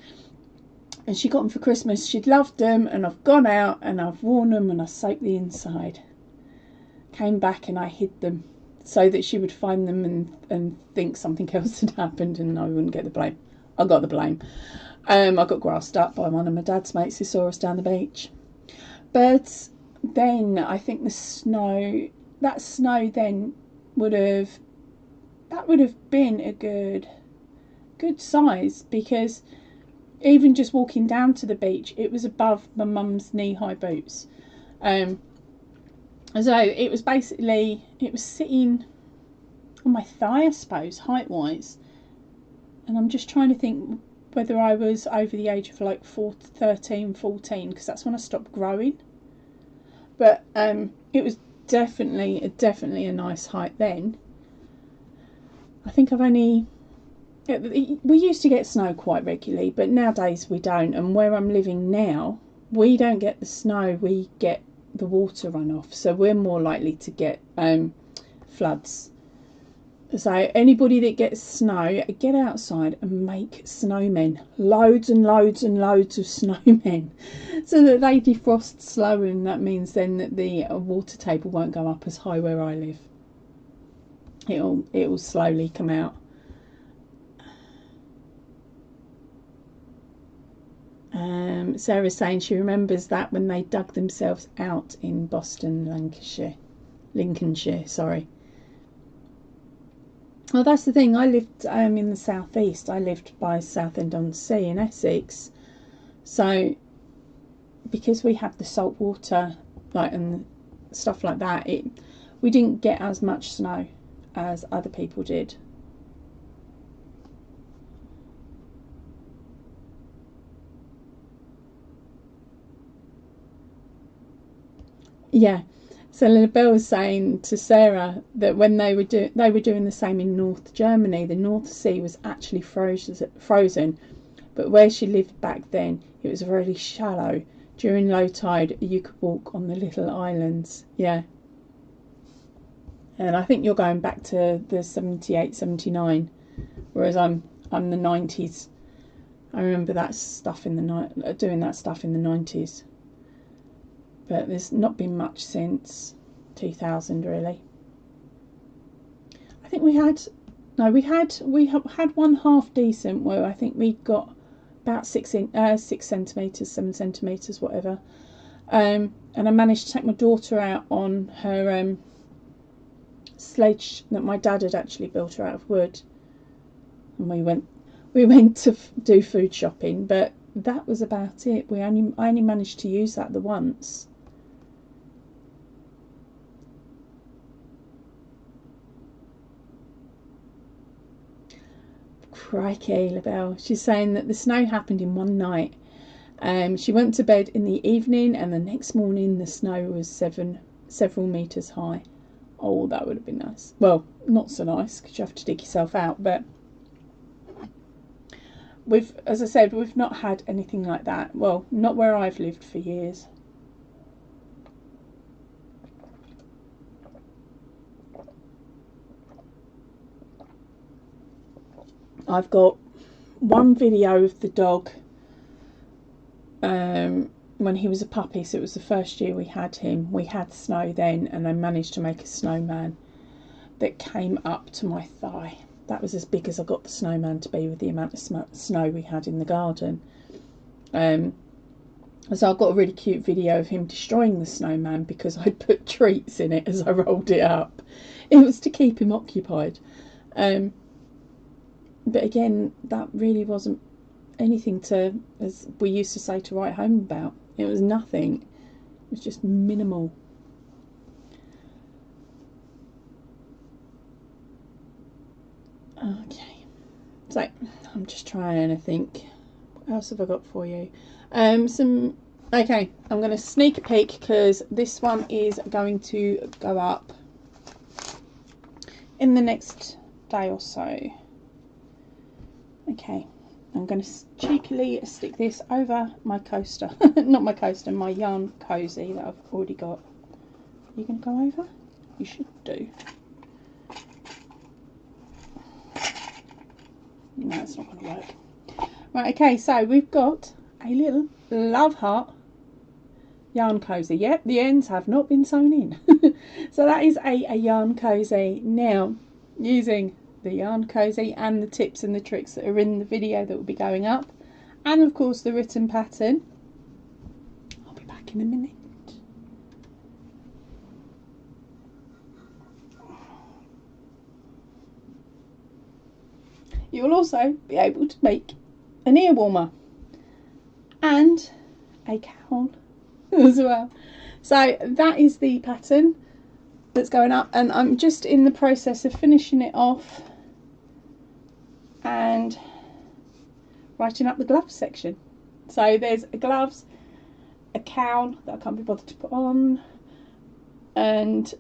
A: and she got them for Christmas. She'd loved them, and I've gone out and I've worn them and I soaked the inside. Came back and I hid them so that she would find them and think something else had happened and I wouldn't get the blame. I got the blame. I got grassed up by one of my dad's mates who saw us down the beach. But then I think that snow then would have been a good size, because even just walking down to the beach, it was above my mum's knee-high boots. So it was basically, it was sitting on my thigh, I suppose, height-wise. And I'm just trying to think whether I was over the age of like 13, 14, because that's when I stopped growing. But it was definitely a nice height then. I think we used to get snow quite regularly, but nowadays we don't. And where I'm living now, we don't get the snow, we get the water runoff. So we're more likely to get floods. So anybody that gets snow, get outside and make snowmen. Loads and loads and loads of snowmen, so that they defrost slower, and that means then that the water table won't go up as high where I live. It'll slowly come out. Sarah's saying she remembers that when they dug themselves out in Boston, Lincolnshire, sorry. Well, that's the thing. I lived in the southeast. I lived by Southend-on-Sea in Essex. So, because we have the salt water, like, and stuff like that, we didn't get as much snow as other people did. Yeah. So Linabelle was saying to Sarah that when they were doing the same in North Germany, the North Sea was actually frozen, but where she lived back then, it was really shallow. During low tide, you could walk on the little islands. Yeah. And I think you're going back to the 78, 79, whereas I'm the 90s. I remember that stuff doing that stuff in the 90s. But there's not been much since 2000, really. I think we had one half decent where I think we got about 6 centimetres, 7 centimetres, whatever. And I managed to take my daughter out on her sledge that my dad had actually built her out of wood, and we went to do food shopping, but that was about it. I only managed to use that the once. Crikey, LaBelle. She's saying that the snow happened in one night. She went to bed in the evening, and the next morning the snow was several metres high. Oh, that would have been nice. Well, not so nice, because you have to dig yourself out, but as I said, we've not had anything like that. Well, not where I've lived for years. I've got one video of the dog when he was a puppy, so it was the first year we had him. We had snow then, and I managed to make a snowman that came up to my thigh. That was as big as I got the snowman to be with the amount of snow we had in the garden. So I've got a really cute video of him destroying the snowman because I'd put treats in it as I rolled it up. It was to keep him occupied. But again, that really wasn't anything to, as we used to say, to write home about. It was nothing. It was just minimal. Okay. So, I'm just trying to think. What else have I got for you? Okay, I'm going to sneak a peek because this one is going to go up in the next day or so. Okay, I'm going to cheekily stick this over my coaster. Not my coaster, my yarn cozy that I've already got. Are you going to go over? You should do. No, it's not going to work. Right, okay, so we've got a little love heart yarn cozy. Yep, the ends have not been sewn in. So that is a yarn cozy. Now, using the yarn cozy and the tips and the tricks that are in the video that will be going up, and of course the written pattern. I'll be back in a minute. You will also be able to make an ear warmer and a cowl as well. So that is the pattern that's going up, and I'm just in the process of finishing it off and writing up the gloves section. So there's gloves, a cowl that I can't be bothered to put on, and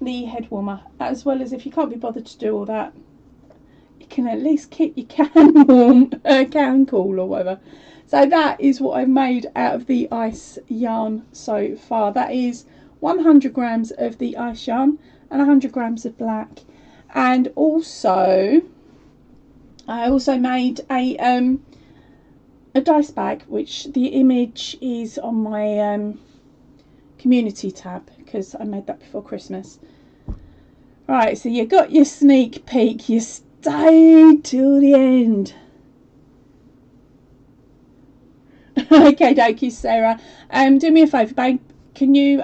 A: the head warmer, as well as, if you can't be bothered to do all that, you can at least keep your can warm, can cool or whatever. So that is what I've made out of the ice yarn so far. That is 100 grams of the ice yarn and 100 grams of black. And also, I also made a dice bag, which the image is on my community tab, because I made that before Christmas. Right, so you got your sneak peek. You stayed till the end. Okay, dokie, Sarah. Do me a favour, babe. Can you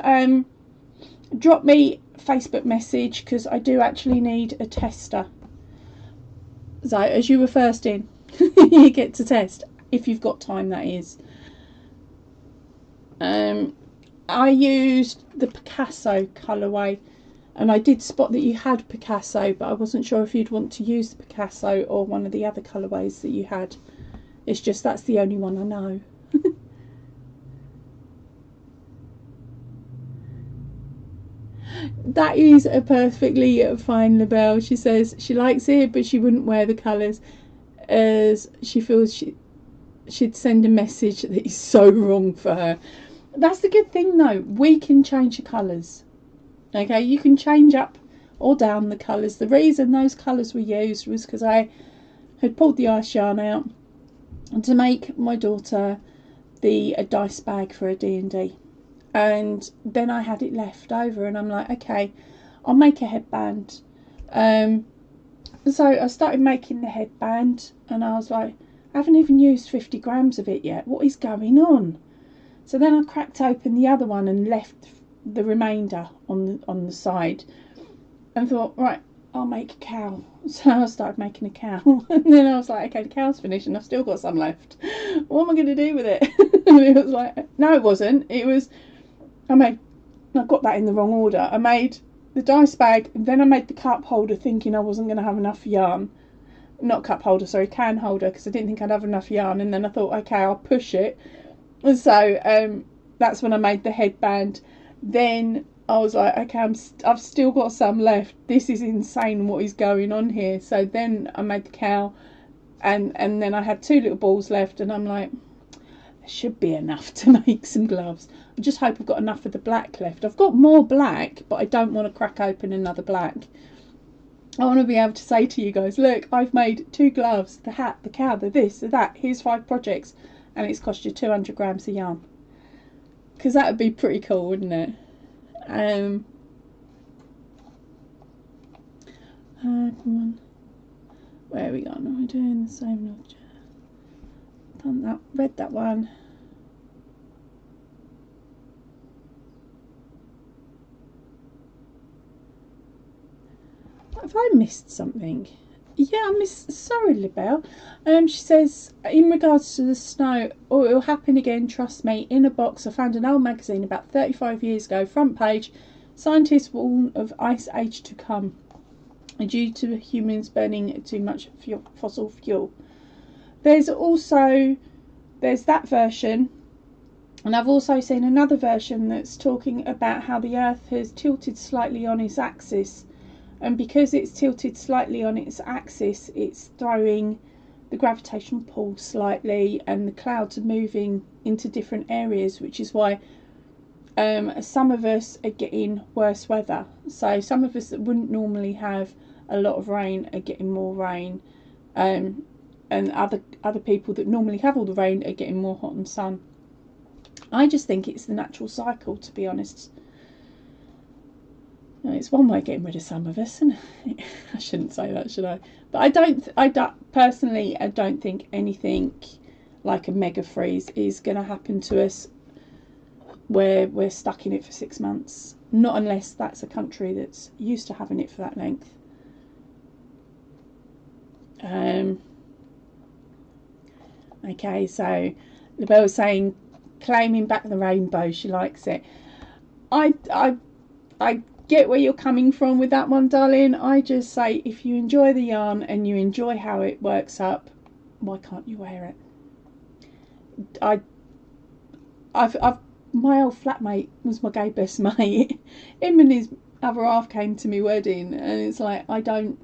A: drop me a Facebook message, because I do actually need a tester. So, as you were first in, you get to test, if you've got time, that is. I used the Picasso colourway, and I did spot that you had Picasso, but I wasn't sure if you'd want to use the Picasso or one of the other colourways that you had. It's just that's the only one I know. That is a perfectly fine label. She says she likes it, but she wouldn't wear the colours, as she feels she'd send a message that is so wrong for her. That's the good thing though, we can change the colours. Okay, you can change up or down the colours. The reason those colours were used was because I had pulled the ice yarn out to make my daughter a dice bag for a D&D. And then I had it left over, and I'm like, okay, I'll make a headband. So I started making the headband, and I was like, I haven't even used 50 grams of it yet. What is going on? So then I cracked open the other one and left the remainder on the side, and thought, right, I'll make a cowl. So I started making a cowl, and then I was like, okay, the cowl's finished, and I've still got some left. What am I going to do with it? And it was like, no, it wasn't. It was, I got that in the wrong order. I made the dice bag, and then I made the cup holder, thinking I wasn't going to have enough yarn. Not cup holder, sorry, can holder, because I didn't think I'd have enough yarn. And then I thought, okay, I'll push it. And so that's when I made the headband. Then I was like, okay, I've still got some left. This is insane, what is going on here? So then I made the cowl, and then I had 2 little balls left, and I'm like, there should be enough to make some gloves. I just hope I've got enough of the black left. I've got more black, but I don't want to crack open another black. I want to be able to say to you guys, look, I've made 2 gloves, the hat, the cowl, the this, the that. Here's 5 projects, and it's cost you 200 grams of yarn. Because that would be pretty cool, wouldn't it? Where are we gone? Am I doing the same? Done that, read that one. Have I missed something? Yeah, I missed. Sorry, Libelle. She says, in regards to the snow, oh, it'll happen again, trust me. In a box, I found an old magazine about 35 years ago. Front page, scientists warn of ice age to come due to humans burning too much fossil fuel. There's that version, and I've also seen another version that's talking about how the Earth has tilted slightly on its axis. And because it's tilted slightly on its axis, it's throwing the gravitational pull slightly, and the clouds are moving into different areas, which is why some of us are getting worse weather. So some of us that wouldn't normally have a lot of rain are getting more rain, and other people that normally have all the rain are getting more hot and sun. I just think it's the natural cycle, to be honest. It's one way of getting rid of some of us, isn't it? I shouldn't say that, should I? But I don't personally, I don't think anything like a mega freeze is going to happen to us where we're stuck in it for 6 months. Not unless that's a country that's used to having it for that length. Okay, so Labelle's saying claiming back the rainbow, she likes it. I get where you're coming from with that one, darling. I just say if you enjoy the yarn and you enjoy how it works up, why can't you wear it? My old flatmate was my gay best mate. Him and his other half came to my wedding, and it's like I don't.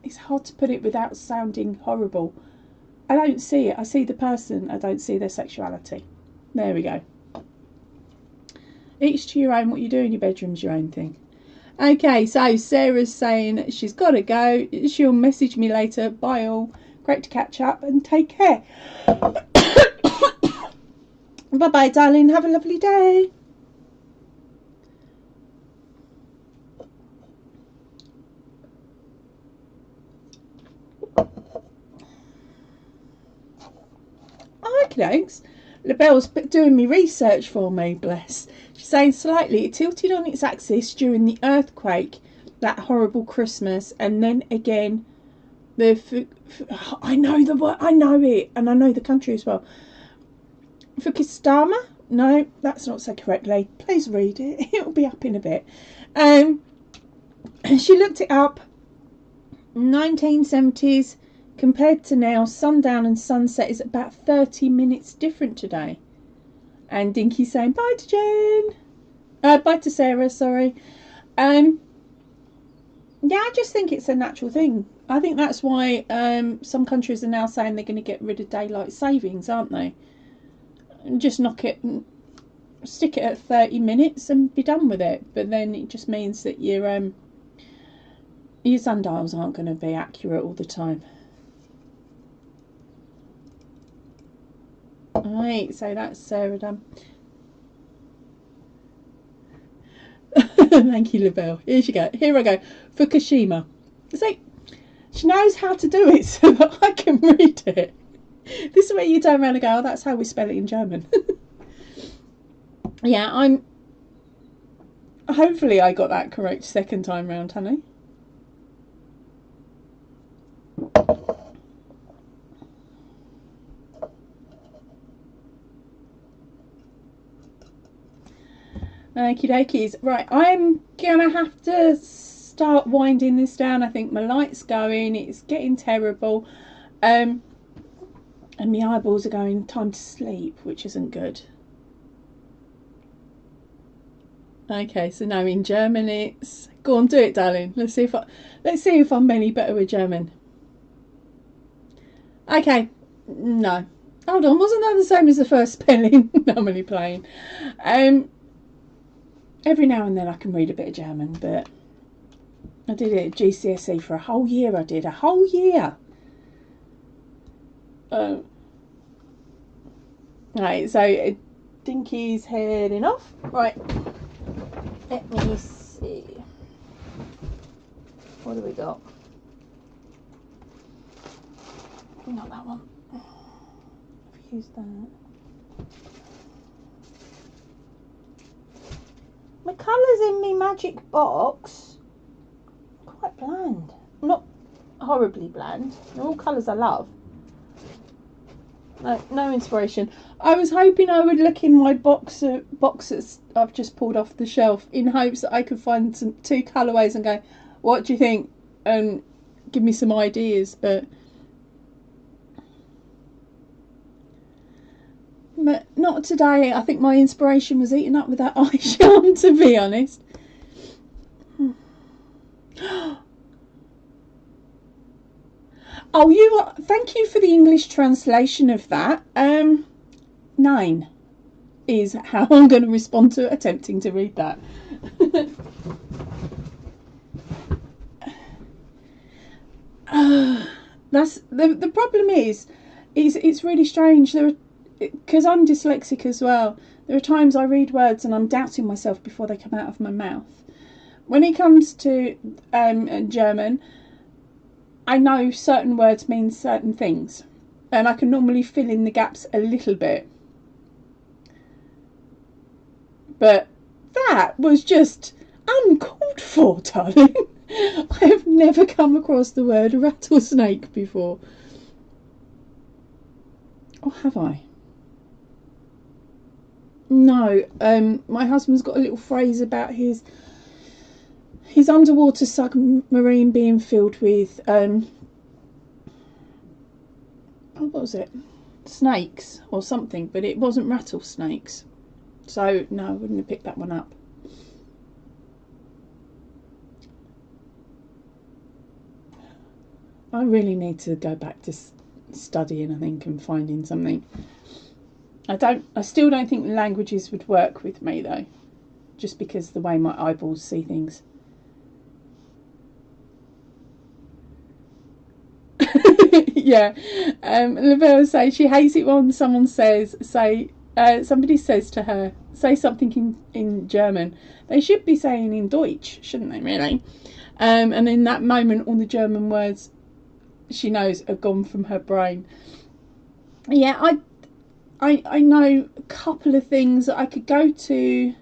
A: It's hard to put it without sounding horrible. I don't see it. I see the person. I don't see their sexuality. There we go. Each to your own. What you do in your bedroom's your own thing. Okay, so Sarah's saying she's got to go. She'll message me later. Bye all. Great to catch up and take care. Bye bye, darling. Have a lovely day. Okay, thanks. Labelle's doing me research for me, bless. She's saying slightly it tilted on its axis during the earthquake that horrible Christmas, and then again I know the word, I know it, and I know the country as well. Fukushima? No, that's not said correctly. Please read it. It'll be up in a bit. She looked it up. 1970s compared to now, sundown and sunset is about 30 minutes different today. And Dinky's saying bye to Jen. Bye to Sarah, sorry. Yeah, I just think it's a natural thing. I think that's why some countries are now saying they're going to get rid of daylight savings, aren't they? And just stick it at 30 minutes and be done with it. But then it just means that your sundials aren't going to be accurate all the time. Alright, so that's Sarah done. Thank you, Labelle. Here you go. Here I go. Fukushima. See, she knows how to do it so that I can read it. This is where you turn around and go, oh, that's how we spell it in German. Yeah, hopefully I got that correct second time round, honey. Okie dokies. Right, I'm gonna have to start winding this down. I think my light's going, it's getting terrible. And my eyeballs are going time to sleep, which isn't good. Okay, so now in German it's go on, do it, darling. Let's see if I'm any better with German. Okay, no. Hold on, wasn't that the same as the first spelling? No, I'm only playing. Every now and then I can read a bit of German, but I did it at GCSE for a whole year. I did a whole year. Right, so Dinky's heading off. Right, let me see. What do we got? Not that one. I've used that. My colours in my magic box quite bland. Not horribly bland. They're all colours I love. No inspiration. I was hoping I would look in my boxes I've just pulled off the shelf in hopes that I could find two colourways and go, what do you think? And give me some ideas, but not today. I think my inspiration was eaten up with that eye yarn, to be honest. Oh, thank you for the English translation of that. 9 is how I'm going to respond to attempting to read that. That's the problem is it's really strange. Because I'm dyslexic as well, there are times I read words and I'm doubting myself before they come out of my mouth. When it comes to German, I know certain words mean certain things. and I can normally fill in the gaps a little bit. But that was just uncalled for, darling. I have never come across the word rattlesnake before. Or have I? No. My husband's got a little phrase about his underwater submarine being filled with what was it? Snakes or something, but it wasn't rattlesnakes. So no, I wouldn't have picked that one up. I really need to go back to studying, I think, and finding something. I still don't think languages would work with me though, just because the way my eyeballs see things. Yeah. Lavelle says she hates it when someone somebody says to her, say something in German. They should be saying in Deutsch, shouldn't they, really? And in that moment, all the German words she knows are gone from her brain. Yeah, I know a couple of things. I could go to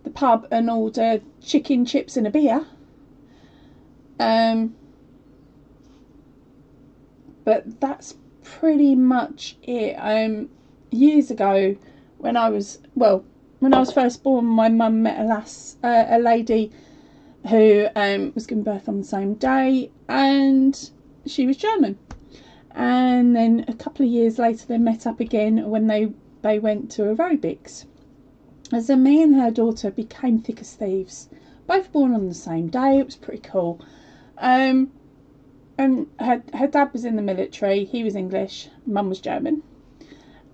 A: the pub and order chicken, chips and a beer. But that's pretty much it. Years ago, when I was first born, my mum met a lady who was given birth on the same day, and she was German. And then a couple of years later, they met up again when they went to aerobics. And so me and her daughter became thick as thieves. Both born on the same day. It was pretty cool. And her dad was in the military. He was English. Mum was German.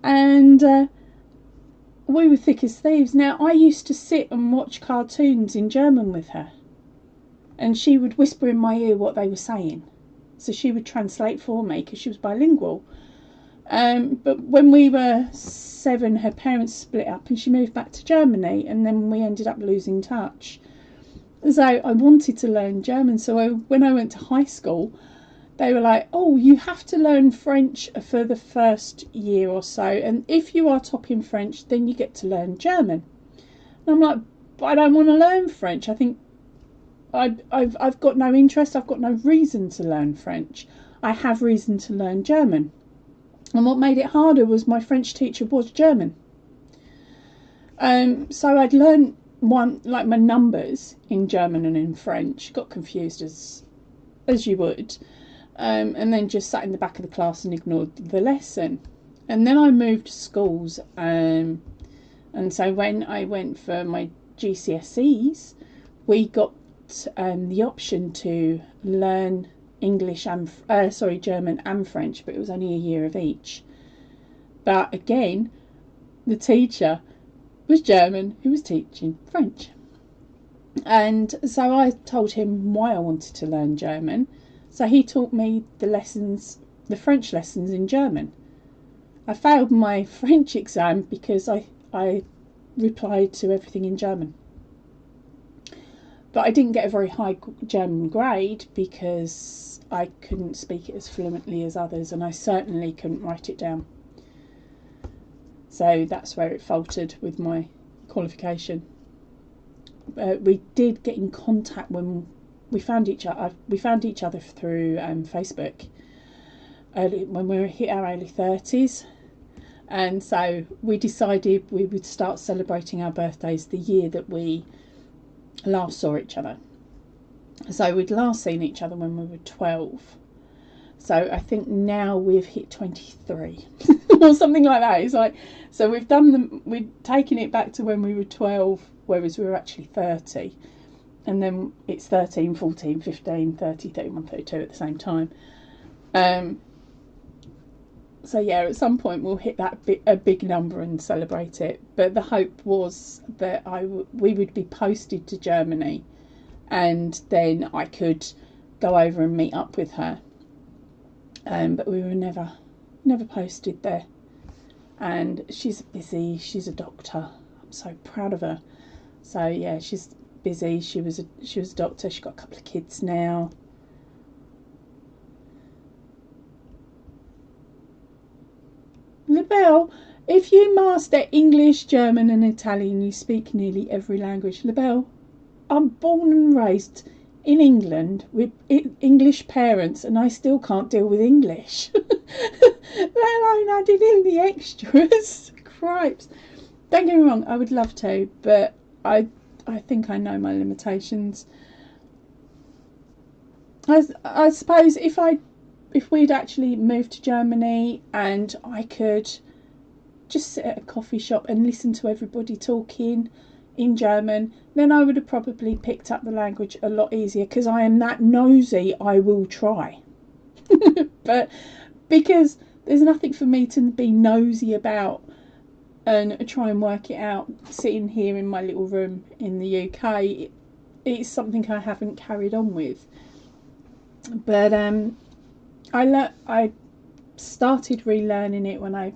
A: And we were thick as thieves. Now, I used to sit and watch cartoons in German with her. And she would whisper in my ear what they were saying. So she would translate for me because she was bilingual. But when we were 7, her parents split up and she moved back to Germany. And then we ended up losing touch. So I wanted to learn German. So when I went to high school, they were like, oh, you have to learn French for the first year or so. And if you are top in French, then you get to learn German. And I'm like, but I don't want to learn French. I think I've got no interest. I've got no reason to learn French. I have reason to learn German. And what made it harder was my French teacher was German. So I'd learn my numbers in German and in French. Got confused as you would. And then just sat in the back of the class and ignored the lesson. And then I moved schools. And so when I went for my GCSEs, we got the option to learn German and French, but it was only a year of each. But again, the teacher was German who was teaching French. And so I told him why I wanted to learn German. So he taught me the French lessons in German. I failed my French exam because I replied to everything in German. But I didn't get a very high German grade because I couldn't speak it as fluently as others, and I certainly couldn't write it down. So that's where it faltered with my qualification. We did get in contact when we found each other. We found each other through Facebook when we hit our early 30s, and so we decided we would start celebrating our birthdays the year that we last saw each other. So we'd last seen each other when we were 12. So I think now we've hit 23 or something like that. It's like, so we've taken it back to when we were 12, whereas we were actually 30. And then it's 13, 14, 15, 30, 31, 32 at the same time. So yeah, at some point we'll hit a big number and celebrate it. But the hope was that we would be posted to Germany, and then I could go over and meet up with her. But we were never posted there. And she's busy. She's a doctor. I'm so proud of her. So yeah, she's busy. She was a doctor. She's got a couple of kids now. LaBelle, if you master English, German and Italian, you speak nearly every language. LaBelle, I'm born and raised in England with English parents and I still can't deal with English. Let alone adding in the extras. Cripes. Don't get me wrong, I would love to, but I think I know my limitations. I suppose if we'd actually moved to Germany and I could just sit at a coffee shop and listen to everybody talking in German, then I would have probably picked up the language a lot easier, because I am that nosy, I will try. But because there's nothing for me to be nosy about and try and work it out sitting here in my little room in the UK, it's something I haven't carried on with. But I started relearning it when I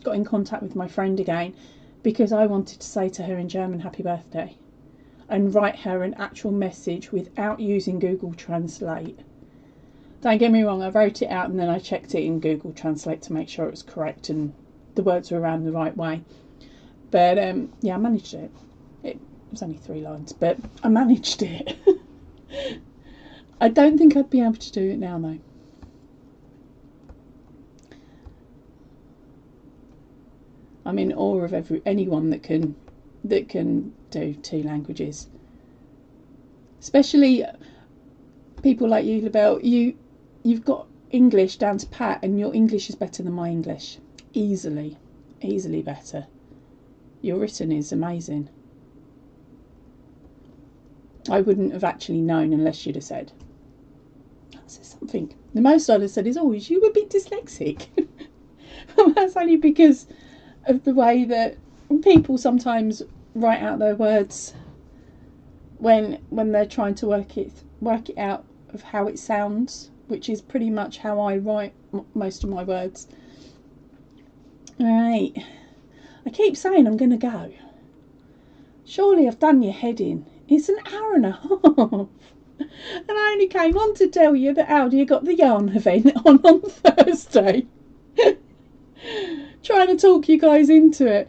A: got in contact with my friend again, because I wanted to say to her in German happy birthday and write her an actual message without using Google Translate. Don't get me wrong, I wrote it out and then I checked it in Google Translate to make sure it was correct and the words were around the right way. But yeah, I managed it. It was only 3 lines, but I managed it. I don't think I'd be able to do it now though. I'm in awe of anyone that can do 2 languages. Especially people like you, LaBelle. You've got English down to pat, and your English is better than my English. Easily better. Your written is amazing. I wouldn't have actually known unless you'd have said. That's something. The most I'd have said is, oh, is you a bit dyslexic? That's only because of the way that people sometimes write out their words when they're trying to work it out of how it sounds, which is pretty much how I write most of my words. Right, I keep saying I'm going to go. Surely I've done your head in. It's an hour and a half. And I only came on to tell you that Aldi got the yarn event on Thursday. Trying to talk you guys into it.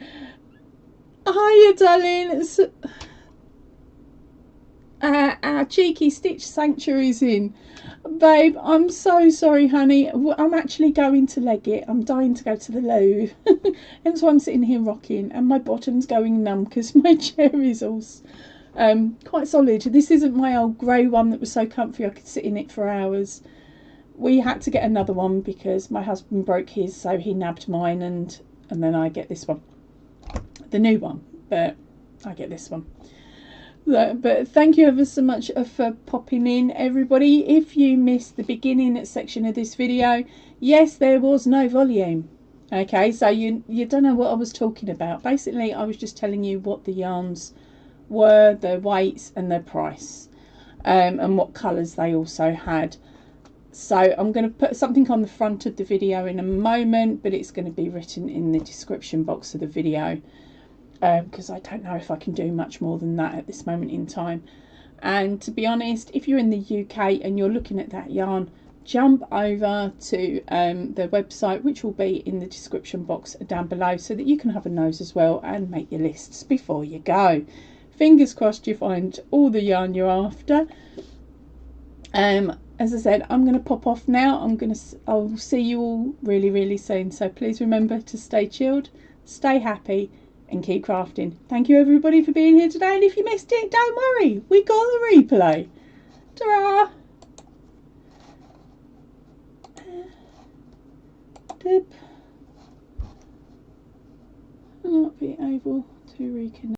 A: Hiya, darling. Our cheeky Stitch Sanctuary's in. Babe, I'm so sorry, honey. I'm actually going to leg it. I'm dying to go to the loo. And so I'm sitting here rocking, and my bottom's going numb because my chair is all quite solid. This isn't my old grey one that was so comfy I could sit in it for hours. We had to get another one because my husband broke his, so he nabbed mine, and then I get this one, the new one, but I get this one. But thank you ever so much for popping in, everybody. If you missed the beginning section of this video, yes, there was no volume. Okay, so you don't know what I was talking about. Basically, I was just telling you what the yarns were, their weights and their price, and what colours they also had. So I'm going to put something on the front of the video in a moment, but it's going to be written in the description box of the video, because I don't know if I can do much more than that at this moment in time. And to be honest, if you're in the UK and you're looking at that yarn, jump over to their website, which will be in the description box down below, so that you can have a nose as well and make your lists before you go. Fingers crossed you find all the yarn you're after. As I said, I'm going to pop off now. I'll see you all really, really soon. So please remember to stay chilled, stay happy, and keep crafting. Thank you everybody for being here today. And if you missed it, don't worry, we got the replay. Ta-ra! Dip. I'll not be able to reconnect.